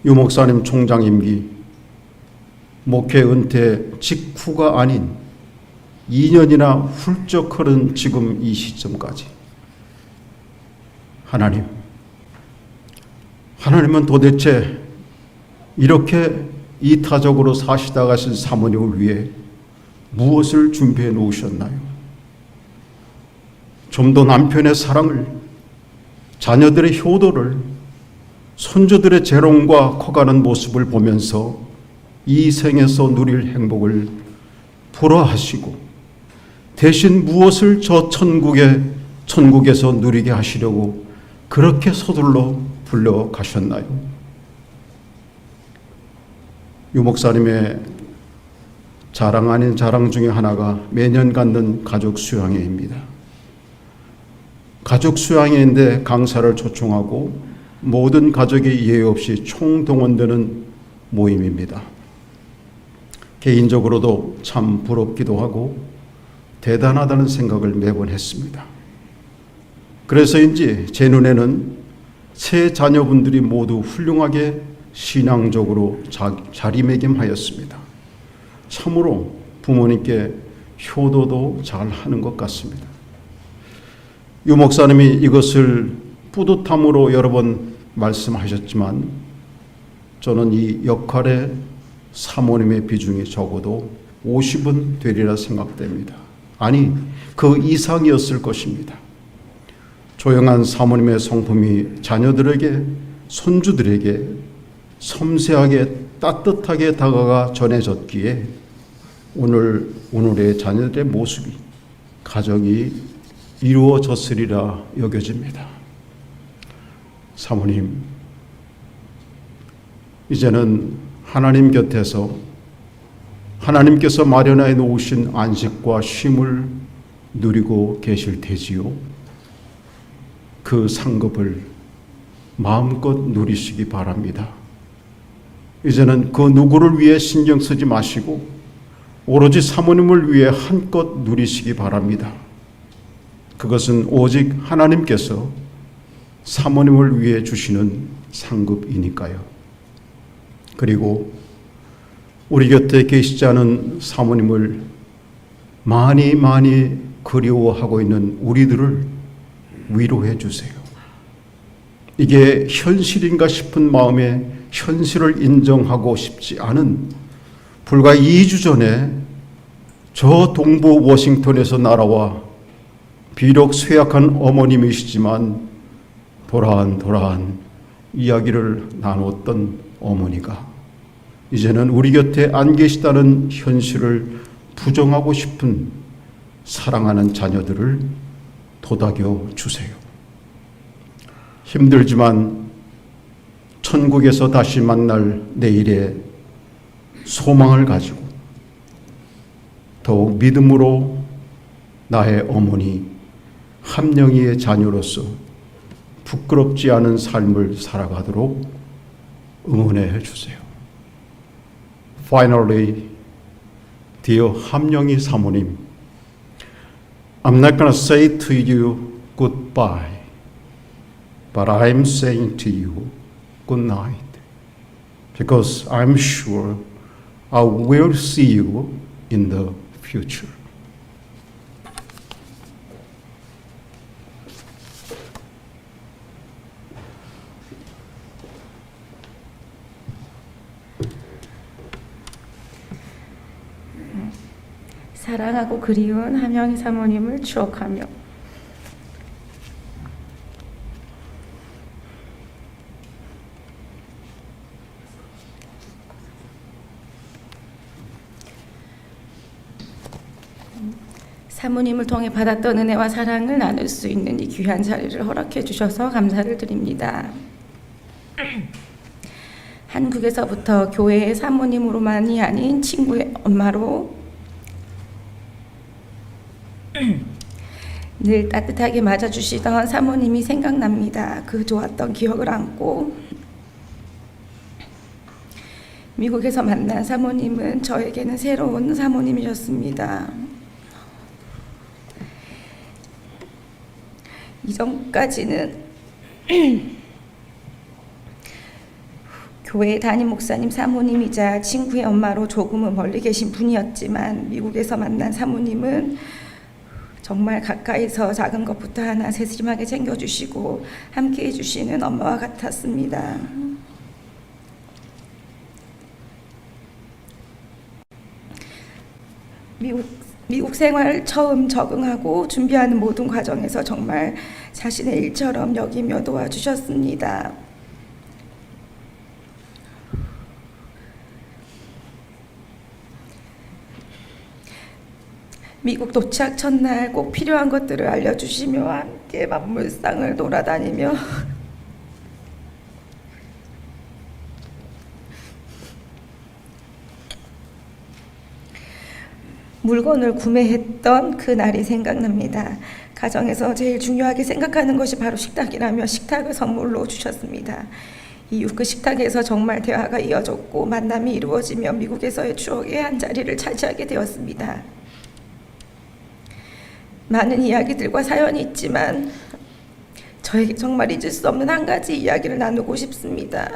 Speaker 7: 유 목사님 총장 임기 목회 은퇴 직후가 아닌 2년이나 훌쩍 흐른 지금 이 시점까지 하나님은 도대체 이렇게 이타적으로 사시다 가신 사모님을 위해 무엇을 준비해 놓으셨나요? 좀 더 남편의 사랑을, 자녀들의 효도를, 손주들의 재롱과 커가는 모습을 보면서 이 생에서 누릴 행복을 불허하시고 대신 무엇을 저 천국에서 누리게 하시려고 그렇게 서둘러 불러가셨나요? 유 목사님의 자랑 아닌 자랑 중에 하나가 매년 갖는 가족 수양회입니다. 가족 수양회인데 강사를 초청하고 모든 가족이 예외 없이 총동원되는 모임입니다. 개인적으로도 참 부럽기도 하고 대단하다는 생각을 매번 했습니다. 그래서인지 제 눈에는 세 자녀분들이 모두 훌륭하게 신앙적으로 자리매김하였습니다. 참으로 부모님께 효도도 잘 하는 것 같습니다. 유 목사님이 이것을 뿌듯함으로 여러 번 말씀하셨지만 저는 이 역할에 사모님의 비중이 적어도 50은 되리라 생각됩니다. 아니, 그 이상이었을 것입니다. 조용한 사모님의 성품이 자녀들에게, 손주들에게 섬세하게 따뜻하게 다가가 전해졌기에 오늘의 자녀들의 모습이, 가정이 이루어졌으리라 여겨집니다. 사모님, 이제는 하나님 곁에서 하나님께서 마련해 놓으신 안식과 쉼을 누리고 계실 테지요. 그 상급을 마음껏 누리시기 바랍니다. 이제는 그 누구를 위해 신경 쓰지 마시고 오로지 사모님을 위해 한껏 누리시기 바랍니다. 그것은 오직 하나님께서 사모님을 위해 주시는 상급이니까요. 그리고 우리 곁에 계시지 않은 사모님을 많이 그리워하고 있는 우리들을 위로해 주세요. 이게 현실인가 싶은 마음에 현실을 인정하고 싶지 않은 불과 2주 전에 저 동부 워싱턴에서 날아와 비록 쇠약한 어머님이시지만 도란도란 이야기를 나누었던 어머니가 이제는 우리 곁에 안 계시다는 현실을 부정하고 싶은 사랑하는 자녀들을 도닥여 주세요. 힘들지만 천국에서 다시 만날 내일의 소망을 가지고 더욱 믿음으로 나의 어머니 함령이의 자녀로서 부끄럽지 않은 삶을 살아가도록 응원해 주세요. Finally, dear 함령이 사모님, I'm not going to say to you goodbye, but I'm saying to you good night, because I'm sure I will see you in the future.
Speaker 8: 사랑하고 그리운 함영희 사모님을 추억하며 사모님을 통해 받았던 은혜와 사랑을 나눌 수 있는 이 귀한 자리를 허락해 주셔서 감사를 드립니다. 한국에서부터 교회의 사모님으로만이 아닌 친구의 엄마로 늘 따뜻하게 맞아주시던 사모님이 생각납니다. 그 좋았던 기억을 안고 미국에서 만난 사모님은 저에게는 새로운 사모님이셨습니다. 이전까지는 교회 담임 목사님 사모님이자 친구의 엄마로 조금은 멀리 계신 분이었지만 미국에서 만난 사모님은 정말 가까이서 작은 것부터 하나 세심하게 챙겨주시고 함께 해주시는 엄마와 같았습니다. 미국 생활 처음 적응하고 준비하는 모든 과정에서 정말 자신의 일처럼 여기며 도와주셨습니다. 미국 도착 첫날 꼭 필요한 것들을 알려주시며 함께 만물상을 돌아다니며 물건을 구매했던 그 날이 생각납니다. 가정에서 제일 중요하게 생각하는 것이 바로 식탁이라며 식탁을 선물로 주셨습니다. 이후 그 식탁에서 정말 대화가 이어졌고 만남이 이루어지며 미국에서의 추억의 한 자리를 차지하게 되었습니다. 많은 이야기들과 사연이 있지만 저에게 정말 잊을 수 없는 한 가지 이야기를 나누고 싶습니다.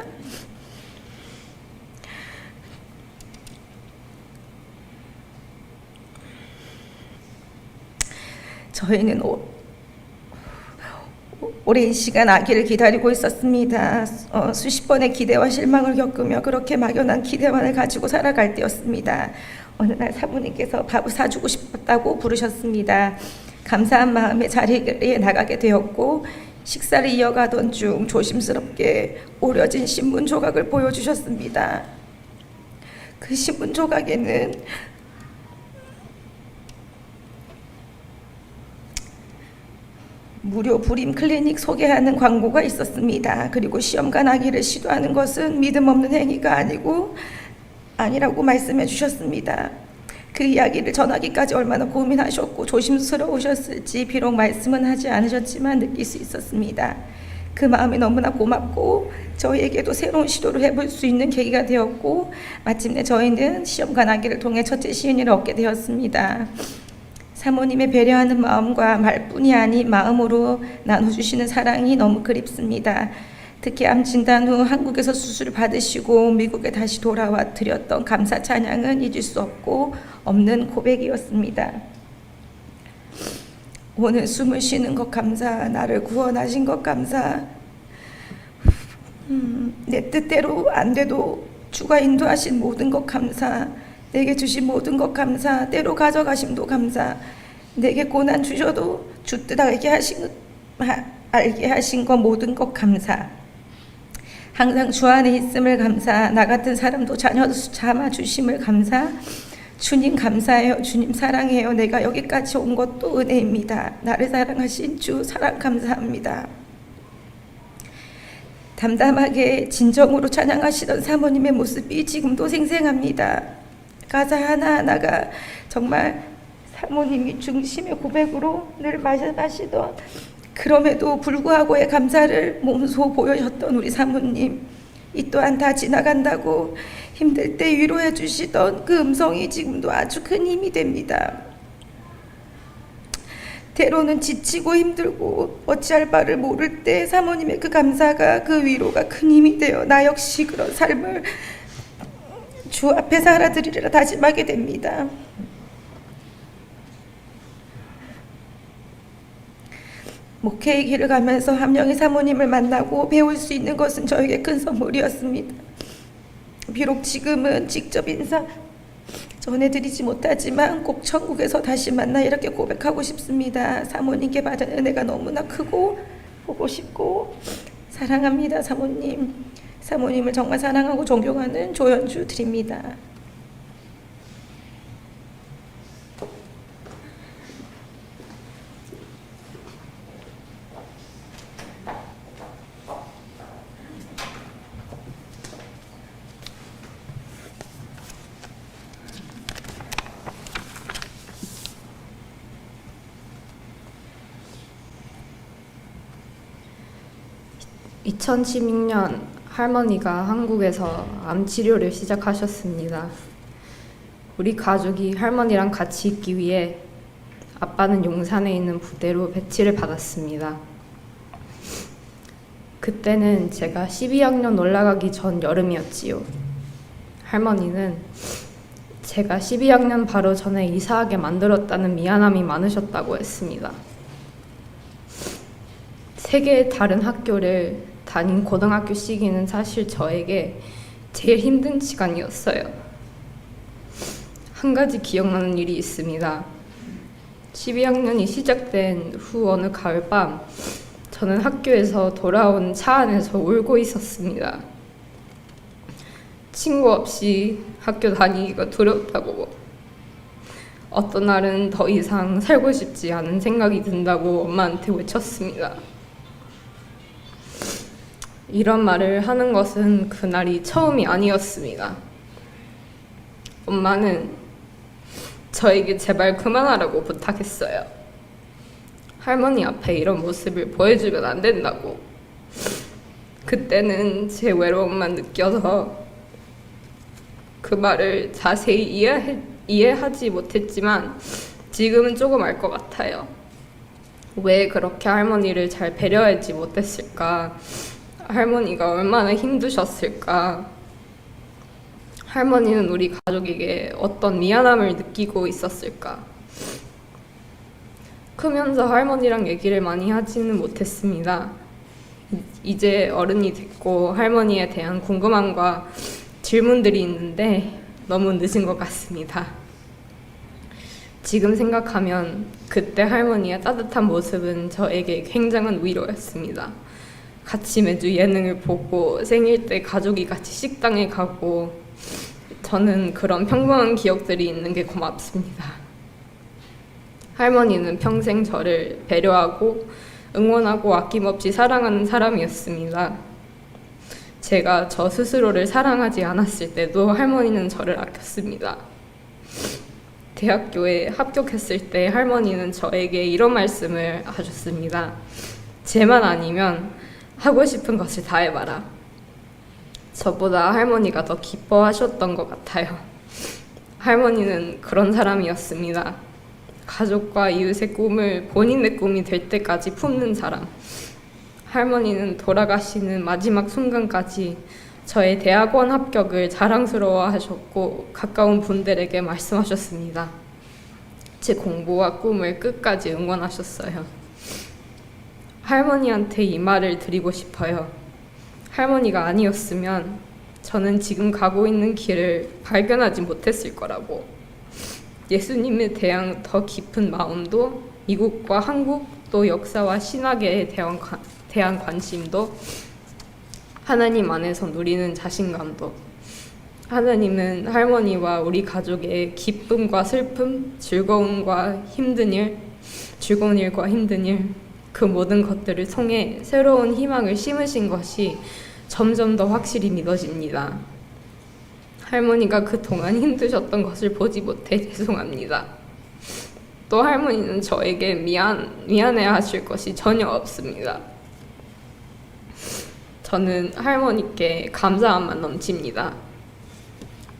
Speaker 8: 저희는 오랜 시간 아기를 기다리고 있었습니다. 수십 번의 기대와 실망을 겪으며 그렇게 막연한 기대만을 가지고 살아갈 때였습니다. 어느 날 사부님께서 밥을 사주고 싶었다고 부르셨습니다. 감사한 마음에 자리에 나가게 되었고 식사를 이어가던 중 조심스럽게 오려진 신문 조각을 보여주셨습니다. 그 신문 조각에는 무료 불임 클리닉 소개하는 광고가 있었습니다. 그리고 시험관 아기를 시도하는 것은 믿음 없는 행위가 아니라고 말씀해 주셨습니다. 그 이야기를 전하기까지 얼마나 고민하셨고 조심스러우셨을지 비록 말씀은 하지 않으셨지만 느낄 수 있었습니다. 그 마음이 너무나 고맙고 저희에게도 새로운 시도를 해볼 수 있는 계기가 되었고 마침내 저희는 시험관 아기를 통해 첫째 시은이를 얻게 되었습니다. 사모님의 배려하는 마음과 말뿐이 아닌 마음으로 나눠주시는 사랑이 너무 그립습니다. 특히 암 진단 후 한국에서 수술을 받으시고 미국에 다시 돌아와 드렸던 감사 찬양은 잊을 수 없는 고백이었습니다. 오늘 숨을 쉬는 것 감사, 나를 구원하신 것 감사, 내 뜻대로 안 돼도 주가 인도하신 모든 것 감사, 내게 주신 모든 것 감사, 때로 가져가심도 감사, 내게 고난 주셔도 주 뜻 알게 하신 것 모든 것 감사, 항상 주 안에 있음을 감사, 나 같은 사람도 자녀 삼아 주심을 감사, 주님 감사해요, 주님 사랑해요, 내가 여기까지 온 것도 은혜입니다. 나를 사랑하신 주 사랑 감사합니다. 담담하게 진정으로 찬양하시던 사모님의 모습이 지금도 생생합니다. 가사 하나하나가 정말 사모님이 중심의 고백으로 늘 말씀하시던 그럼에도 불구하고의 감사를 몸소 보여줬던 우리 사모님, 이 또한 다 지나간다고 힘들 때 위로해 주시던 그 음성이 지금도 아주 큰 힘이 됩니다. 때로는 지치고 힘들고 어찌할 바를 모를 때 사모님의 그 감사가, 그 위로가 큰 힘이 되어 나 역시 그런 삶을 주 앞에 살아드리리라 다짐하게 됩니다. 목회의 길을 가면서 함영희 사모님을 만나고 배울 수 있는 것은 저에게 큰 선물이었습니다. 비록 지금은 직접 인사 전해드리지 못하지만 꼭 천국에서 다시 만나 이렇게 고백하고 싶습니다. 사모님께 받은 은혜가 너무나 크고 보고 싶고 사랑합니다. 사모님. 사모님을 정말 사랑하고 존경하는 조연주 드립니다.
Speaker 9: (2016년) 할머니가 한국에서 암 치료를 시작하셨습니다. 우리 가족이 할머니랑 같이 있기 위해 아빠는 용산에 있는 부대로 배치를 받았습니다. 그때는 제가 12학년 올라가기 전 여름이었지요. 할머니는 제가 12학년 바로 전에 이사하게 만들었다는 미안함이 많으셨다고 했습니다. 세 개의 다른 학교를 다닌 고등학교 시기는 사실 저에게 제일 힘든 시간이었어요. 한 가지 기억나는 일이 있습니다. 12학년이 시작된 후 어느 가을밤, 저는 학교에서 돌아온 차 안에서 울고 있었습니다. 친구 없이 학교 다니기가 두렵다고, 어떤 날은 더 이상 살고 싶지 않은 생각이 든다고 엄마한테 외쳤습니다. 이런 말을 하는 것은 그날이 처음이 아니었습니다. 엄마는 저에게 제발 그만하라고 부탁했어요. 할머니 앞에 이런 모습을 보여주면 안 된다고. 그때는 제 외로움만 느껴서 그 말을 자세히 이해하지 못했지만 지금은 조금 알 것 같아요. 왜 그렇게 할머니를 잘 배려하지 못했을까? 할머니가 얼마나 힘드셨을까? 할머니는 우리 가족에게 어떤 미안함을 느끼고 있었을까? 크면서 할머니랑 얘기를 많이 하지는 못했습니다. 이제 어른이 됐고 할머니에 대한 궁금함과 질문들이 있는데 너무 늦은 것 같습니다. 지금 생각하면 그때 할머니의 따뜻한 모습은 저에게 굉장한 위로였습니다. 같이 매주 예능을 보고 생일 때 가족이 같이 식당에 가고 저는 그런 평범한 기억들이 있는 게 고맙습니다. 할머니는 평생 저를 배려하고 응원하고 아낌없이 사랑하는 사람이었습니다. 제가 저 스스로를 사랑하지 않았을 때도 할머니는 저를 아꼈습니다. 대학교에 합격했을 때 할머니는 저에게 이런 말씀을 하셨습니다. 쟤만 아니면 하고 싶은 것을 다 해봐라. 저보다 할머니가 더 기뻐하셨던 것 같아요. 할머니는 그런 사람이었습니다. 가족과 이웃의 꿈을 본인의 꿈이 될 때까지 품는 사람. 할머니는 돌아가시는 마지막 순간까지 저의 대학원 합격을 자랑스러워하셨고 가까운 분들에게 말씀하셨습니다. 제 공부와 꿈을 끝까지 응원하셨어요. 할머니한테 이 말을 드리고 싶어요. 할머니가 아니었으면 저는 지금 가고 있는 길을 발견하지 못했을 거라고. 예수님에 대한 더 깊은 마음도, 미국과 한국 또 역사와 신학에 대한 관심도, 하나님 안에서 누리는 자신감도, 하나님은 할머니와 우리 가족의 기쁨과 슬픔, 즐거운 일과 힘든 일, 그 모든 것들을 통해 새로운 희망을 심으신 것이 점점 더 확실히 믿어집니다. 할머니가 그동안 힘드셨던 것을 보지 못해 죄송합니다. 또 할머니는 저에게 미안해 하실 것이 전혀 없습니다. 저는 할머니께 감사함만 넘칩니다.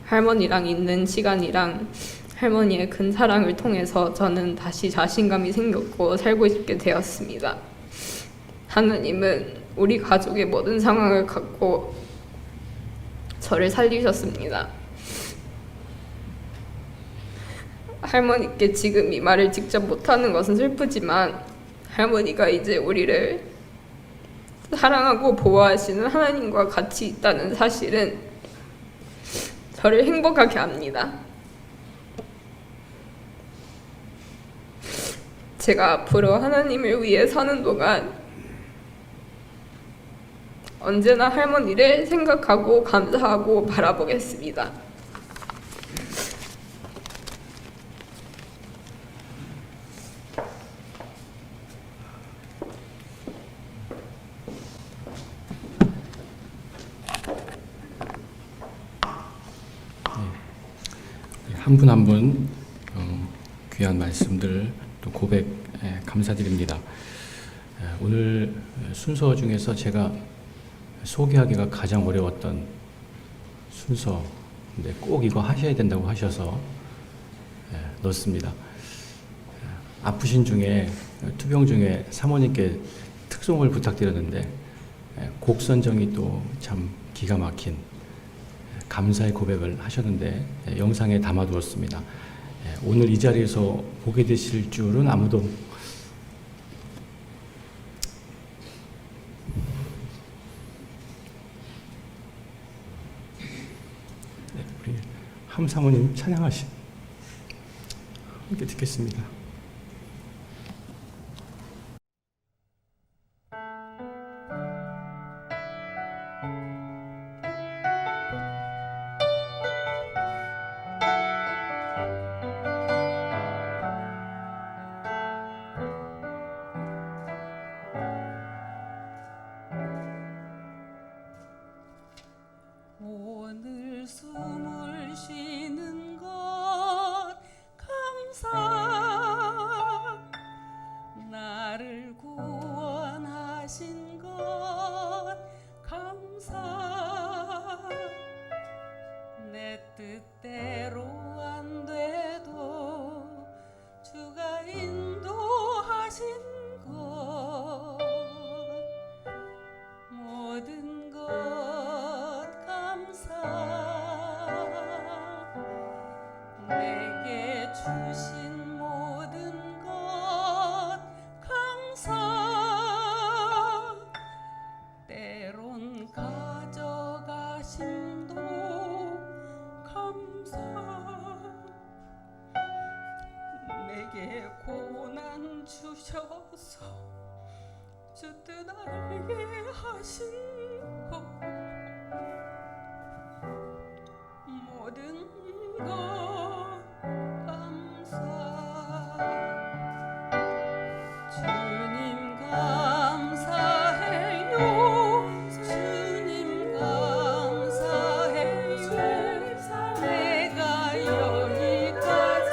Speaker 9: 할머니랑 있는 시간이랑 할머니의 큰 사랑을 통해서 저는 다시 자신감이 생겼고 살고 싶게 되었습니다. 하나님은 우리 가족의 모든 상황을 갖고 저를 살리셨습니다. 할머니께 지금 이 말을 직접 못하는 것은 슬프지만 할머니가 이제 우리를 사랑하고 보호하시는 하나님과 같이 있다는 사실은 저를 행복하게 합니다. 제가 앞으로 하나님을 위해 사는 동안 언제나 할머니를 생각하고 감사하고 바라보겠습니다.
Speaker 2: 한 분 한 분 귀한 말씀들 또 고백 감사드립니다. 오늘 순서 중에서 제가 소개하기가 가장 어려웠던 순서인데 꼭 이거 하셔야 된다고 하셔서 넣습니다. 아프신 중에 투병 중에 사모님께 특송을 부탁드렸는데 곡 선정이 또 참 기가 막힌 감사의 고백을 하셨는데 영상에 담아두었습니다. 오늘 이 자리에서 보게 되실 줄은 아무도 우리 함사모님 찬양하시 함께 듣겠습니다.
Speaker 10: 오늘 숨을 쉬는 것 감사, 나를 구원하신 것 감사, 내 뜻대로 안 돼도 주가 인도하신 것 주뜻 알게 하신 것 모든 것 감사 주님 감사해요 주님 감사해요 내가 여기까지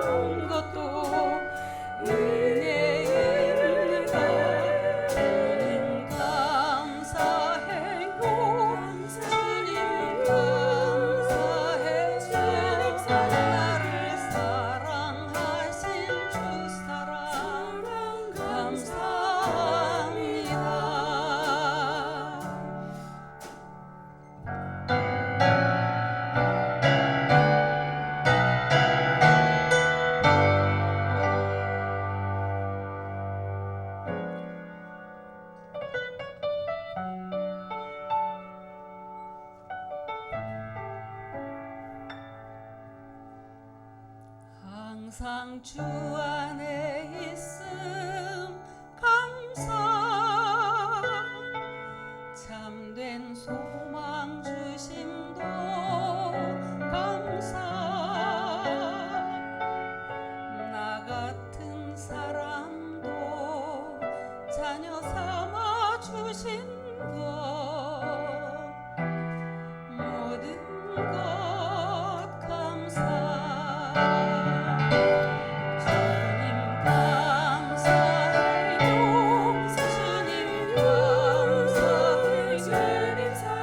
Speaker 10: 온 것도 은혜입니다 주님 감사해요 주님 감사해요 나를 사랑하신 주 사랑 감사합니다 항상 주 안에 있음 감사 참된 소망 주심도 감사 나 같은 사람도 자녀 삼아 주신 것 모든 것 감사 주님 감사해요 주님 감사해요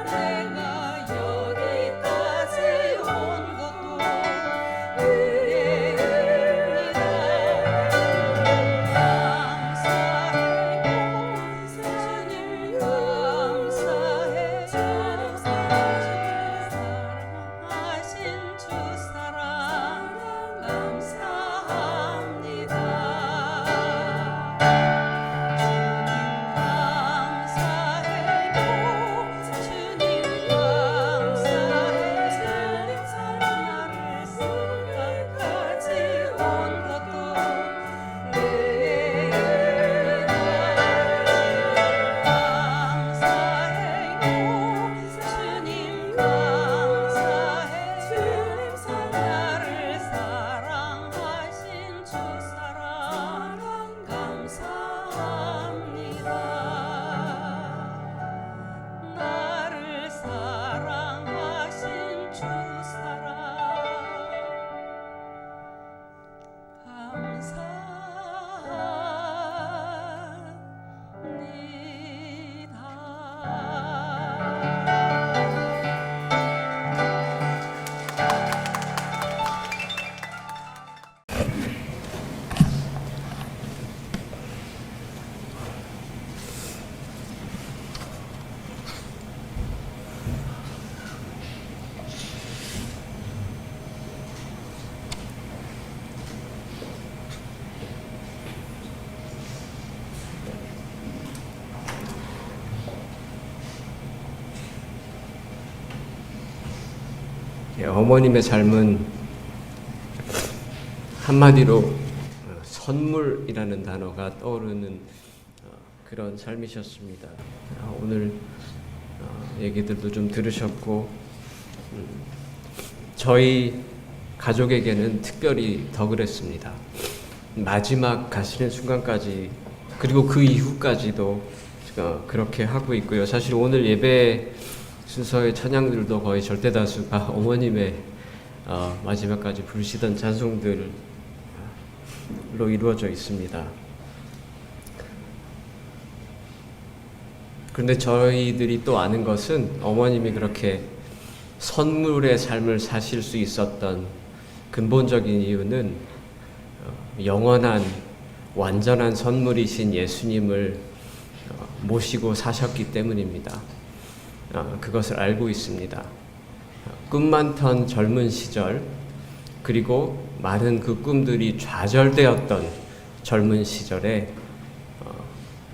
Speaker 10: 내가 여기까지 온 것도 은혜입니다 감사해요 주님 감사해요 사랑하신 주 사랑 감사합니다 주님 감사해요 나를 생각까지 온 것도 은혜입니다 감사해요 주님 감사해요 나를 사랑하신 주 사랑 감사합니다 나를 사랑하신 주 사랑
Speaker 11: 어머님의 삶은 한마디로 선물이라는 단어가 떠오르는 그런 삶이셨습니다. 오늘 얘기들도 좀 들으셨고 저희 가족에게는 특별히 더 그랬습니다. 마지막 가시는 순간까지 그리고 그 이후까지도 그렇게 하고 있고요. 사실 오늘 예배 순서의 찬양들도 거의 절대다수가 어머님의 마지막까지 부르시던 찬송들로 이루어져 있습니다. 그런데 저희들이 또 아는 것은 어머님이 그렇게 선물의 삶을 사실 수 있었던 근본적인 이유는 영원한 완전한 선물이신 예수님을 모시고 사셨기 때문입니다. 그것을 알고 있습니다. 꿈 많던 젊은 시절 그리고 많은 그 꿈들이 좌절되었던 젊은 시절에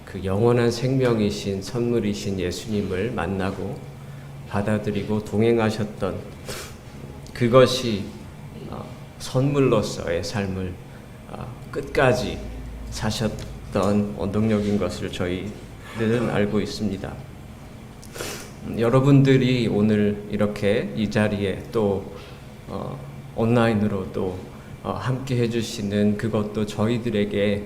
Speaker 11: 그 영원한 생명이신 선물이신 예수님을 만나고 받아들이고 동행하셨던 그것이 선물로서의 삶을 끝까지 원동력인 것을 저희들은 알고 있습니다. 여러분들이 오늘 이렇게 이 자리에 또 온라인으로 또 함께 해주시는 그것도 저희들에게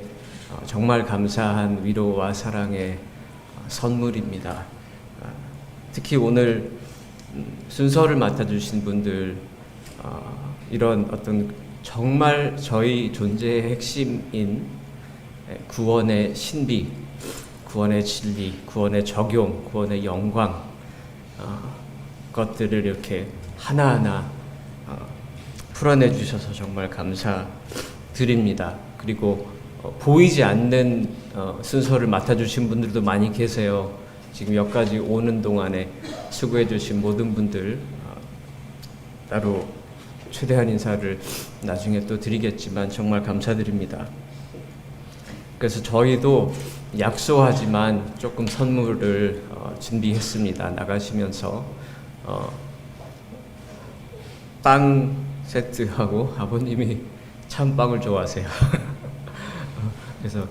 Speaker 11: 정말 감사한 위로와 사랑의 선물입니다. 특히 오늘 순서를 맡아주신 분들, 이런 어떤 정말 저희 존재의 핵심인 구원의 신비, 구원의 진리, 구원의 적용, 구원의 영광, 것들을 이렇게 하나하나 풀어내 주셔서 정말 감사드립니다. 그리고 보이지 않는 순서를 맡아주신 분들도 많이 계세요. 지금 여기까지 오는 동안에 수고해 주신 모든 분들 따로 최대한 인사를 나중에 또 드리겠지만 정말 감사드립니다. 그래서 저희도 약소하지만 조금 선물을 준비했습니다. 나가시면서 빵 세트하고, 아버님이 참 빵을 좋아하세요. 그래서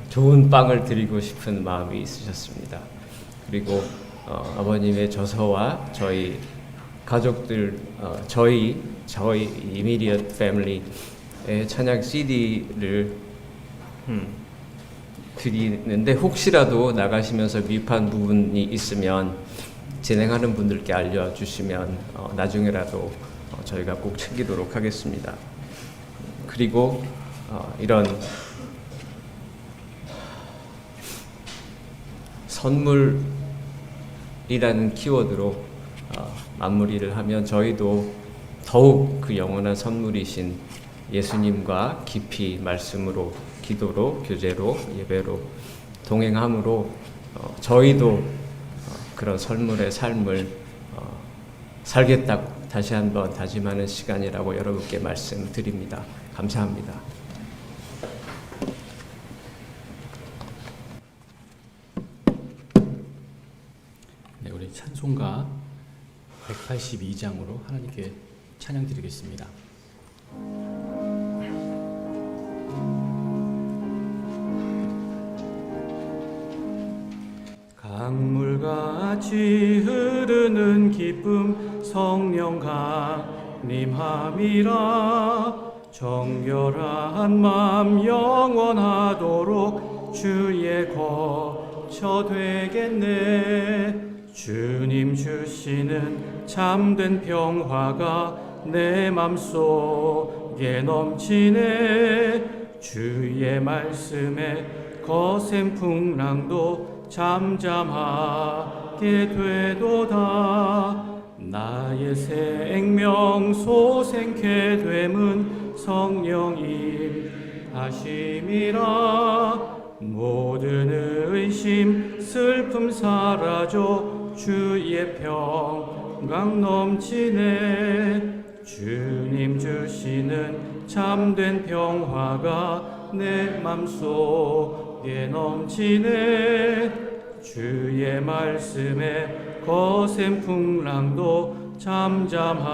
Speaker 11: 좋은 빵을 드리고 싶은 마음이 있으셨습니다. 그리고 아버님의 저서와 저희 가족들, 저희 immediate family의 찬양 CD를 드리는데, 혹시라도 나가시면서 미흡한 부분이 있으면 진행하는 분들께 알려주시면 나중에라도 저희가 꼭 챙기도록 하겠습니다. 그리고 이런 선물이라는 키워드로 마무리를 하면, 저희도 더욱 그 영원한 선물이신 예수님과 깊이 말씀으로, 기도로, 교제로, 예배로 동행함으로 저희도 그런 선물의 삶을 살겠다고 다시 한번 다짐하는 시간이라고 여러분께 말씀드립니다. 감사합니다.
Speaker 2: 네, 우리 찬송가 182장으로 하나님께 찬양 드리겠습니다.
Speaker 6: 강물같이 흐르는 기쁨 성령 강림함이라. 정결한 맘 영원하도록 주의 거처 되겠네. 주님 주시는 참된 평화가 내 맘속에 넘치네. 주의 말씀에 거센 풍랑도 잠잠하게 되도다. 나의 생명 소생케 됨은 성령님 하심이라. 모든 의심 슬픔 사라져 주의 평강 넘치네. 주님 주시는 참된 평화가 내 맘속에 넘치네. 주의 말씀에 거센 풍랑도 잠잠하게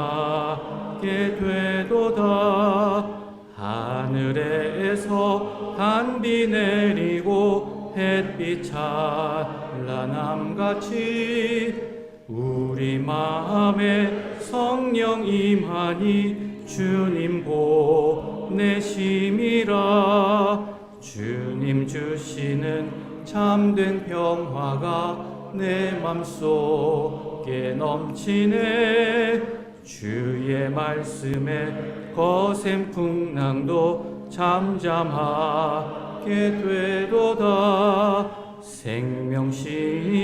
Speaker 6: 되도다. 하늘에서 단비 내리고 햇빛 찬란함같이 우리 마음에 성령 임하니 주님 보내심이라. 주님 주시는 참된 평화가 내 맘속에 넘치네. 주의 말씀에 거센 풍랑도 잠잠하게 되도다. 생명신에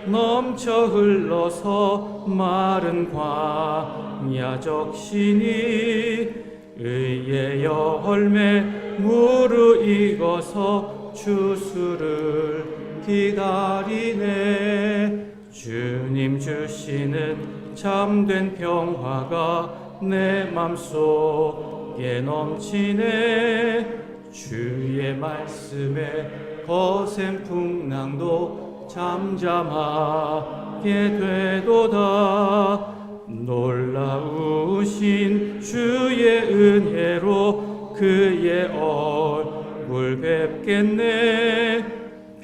Speaker 6: 넘쳐 흘러서 마른 광야 적시니 의의 열매 무르익어서 주수를 기다리네. 주님 주시는 참된 평화가 내 맘속에 넘치네. 주의 말씀에 거센 풍랑도 잠잠하게 되도다. 놀라우신 주의 은혜로 그의 얼굴 얼굴 뵙겠네.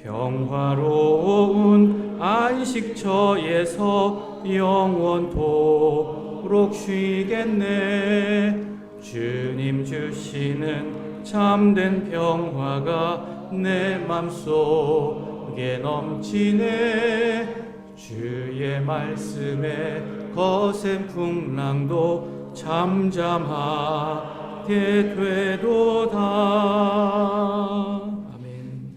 Speaker 6: 평화로운 안식처에서 영원토록 쉬겠네. 주님 주시는 참된 평화가 내 맘속에 넘치네. 주의 말씀에 거센 풍랑도 잠잠하게 되도다.
Speaker 2: 아멘.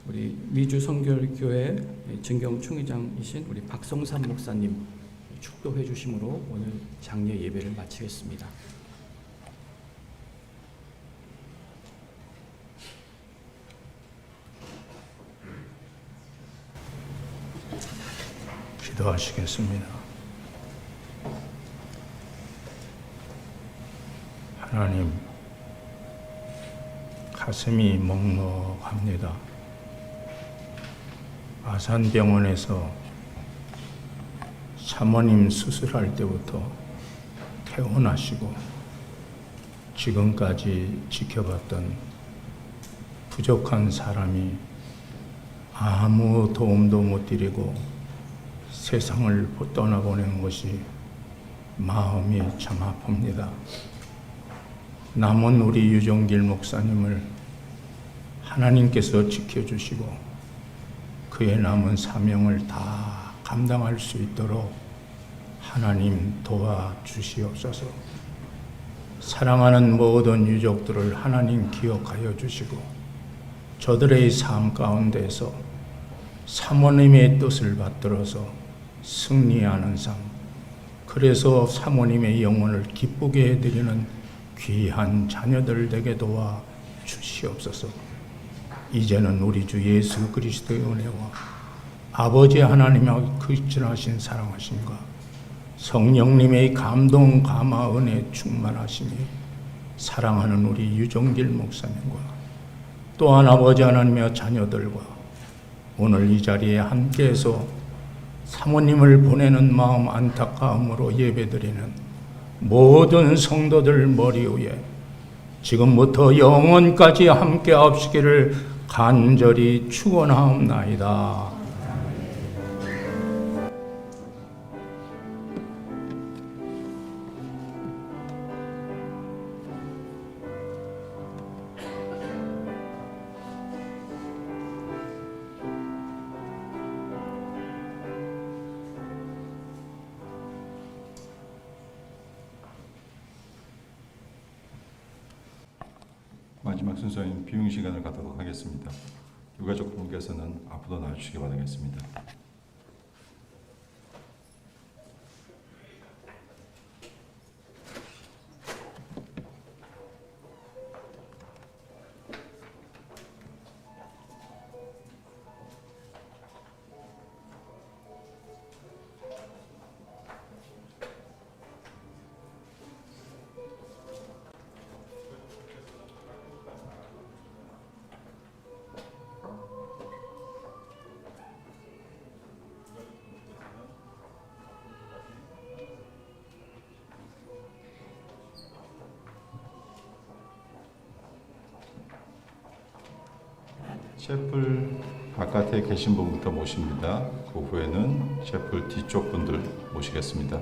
Speaker 2: 우리 미주 성결교회 증경 총회장이신 우리 박성삼 목사님 축도해 주심으로 오늘 장례 예배를 마치겠습니다.
Speaker 12: 기도하시겠습니다. 하나님, 가슴이 먹먹합니다. 아산병원에서 사모님 수술할 때부터 퇴원하시고 지금까지 지켜봤던 부족한 사람이 아무 도움도 못 드리고 세상을 떠나보낸 것이 마음이 참 아픕니다. 남은 우리 유종길 목사님을 하나님께서 지켜주시고 그의 남은 사명을 다 감당할 수 있도록 하나님 도와주시옵소서. 사랑하는 모든 유족들을 하나님 기억하여 주시고 저들의 삶 가운데서 사모님의 뜻을 받들어서 승리하는 삶, 그래서 사모님의 영혼을 기쁘게 해드리는 귀한 자녀들 되게 도와 주시옵소서. 이제는 우리 주 예수 그리스도의 은혜와 아버지 하나님의 그 진하신 사랑하심과 성령님의 감동 감화 은혜 충만하심이 사랑하는 우리 유종길 목사님과 또한 아버지 하나님의 자녀들과 오늘 이 자리에 함께해서 사모님을 보내는 마음 안타까움으로 예배드리는 모든 성도들 머리 위에 지금부터 영원까지 함께 하시기를 간절히 축원하옵나이다.
Speaker 13: 마지막 순서인 비용 시간을 갖도록 하겠습니다. 유가족 분께서는 앞으로 나와주시기 바라겠습니다. 셰플 바깥에 계신 분부터 모십니다. 그 후에는 셰플 뒤쪽 분들 모시겠습니다.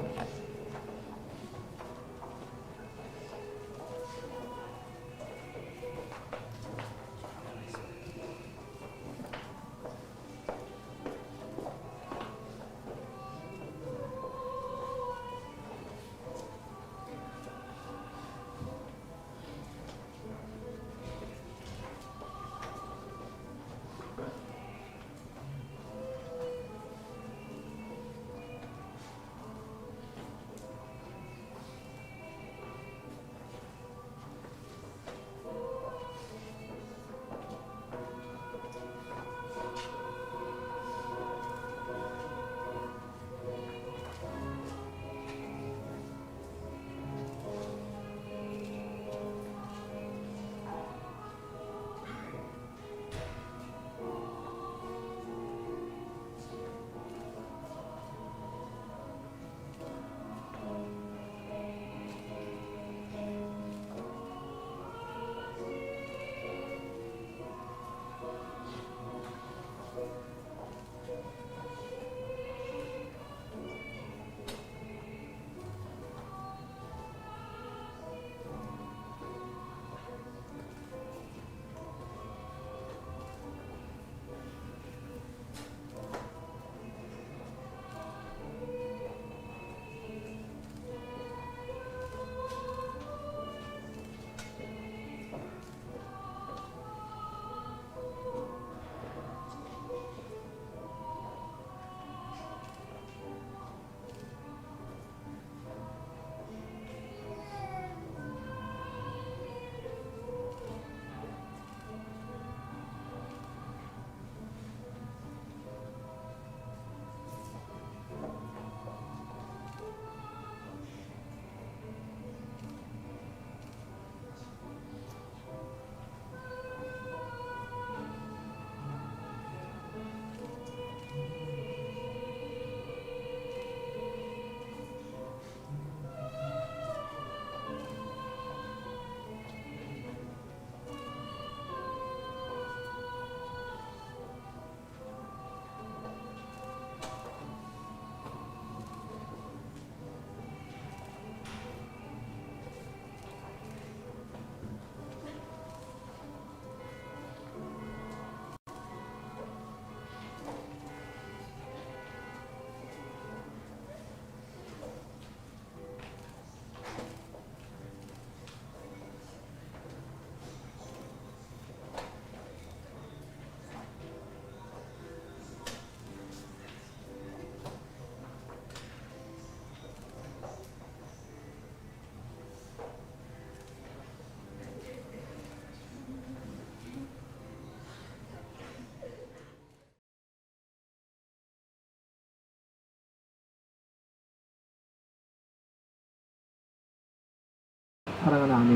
Speaker 14: 사랑하는 아내,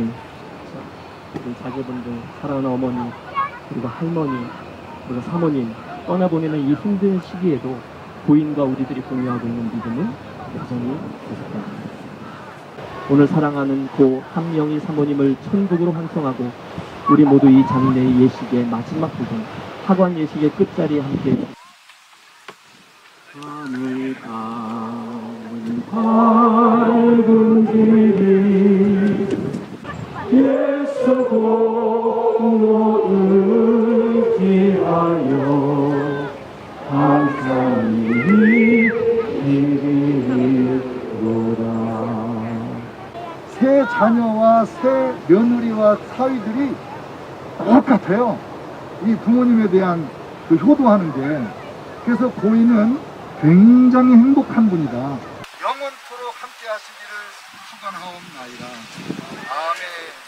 Speaker 14: 우리 자제분들, 사랑하는 어머니, 그리고 할머니, 그리고 사모님 떠나보내는 이 힘든 시기에도 고인과 우리들이 공유하고 있는 믿음은 여전히 계속됩니다. 오늘 사랑하는 고 함영희 사모님을 천국으로 환송하고 우리 모두 이 장례의 예식의 마지막 부분 학원 예식의 끝자리에 함께 하늘 가는 밝은 길이 예수 공로 의지하여 항상 이르리로다.
Speaker 15: 새 자녀와 새 며느리와 사위들이 똑같아요. 이 부모님에 대한 그 효도하는 게. 그래서 고인은 굉장히 행복한 분이다. 영원토록 함께 하시기를 축원하옵나이다. 아멘.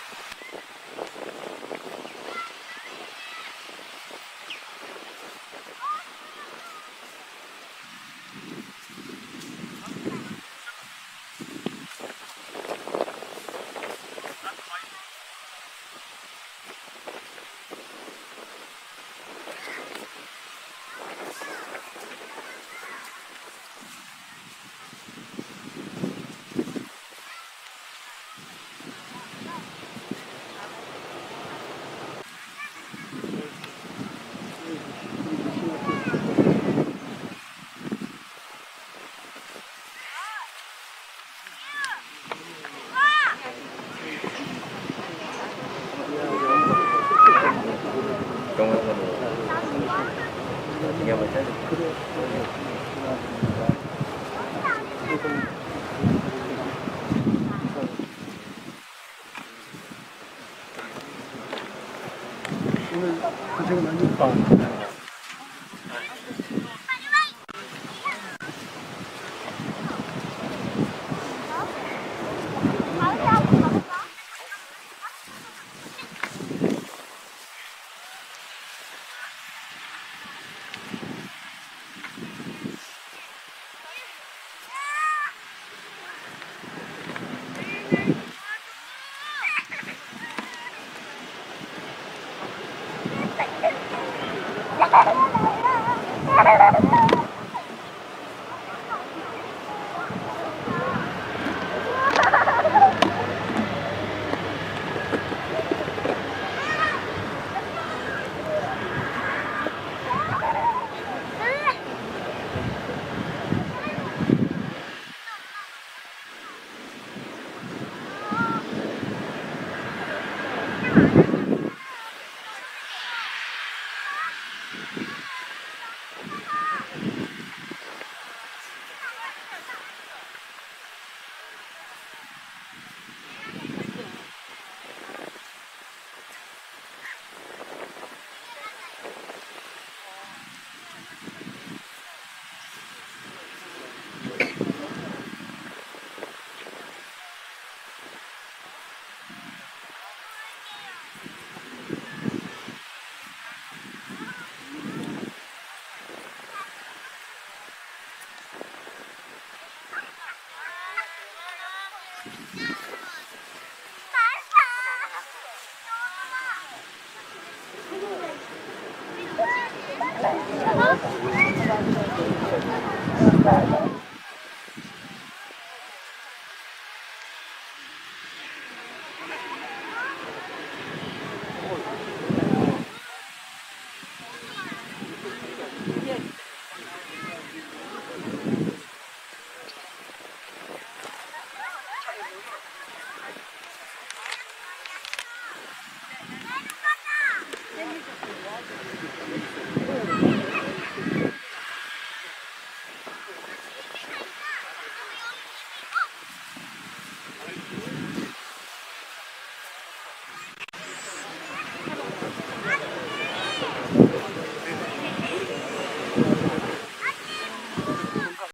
Speaker 15: 오늘 고생 많이 했다.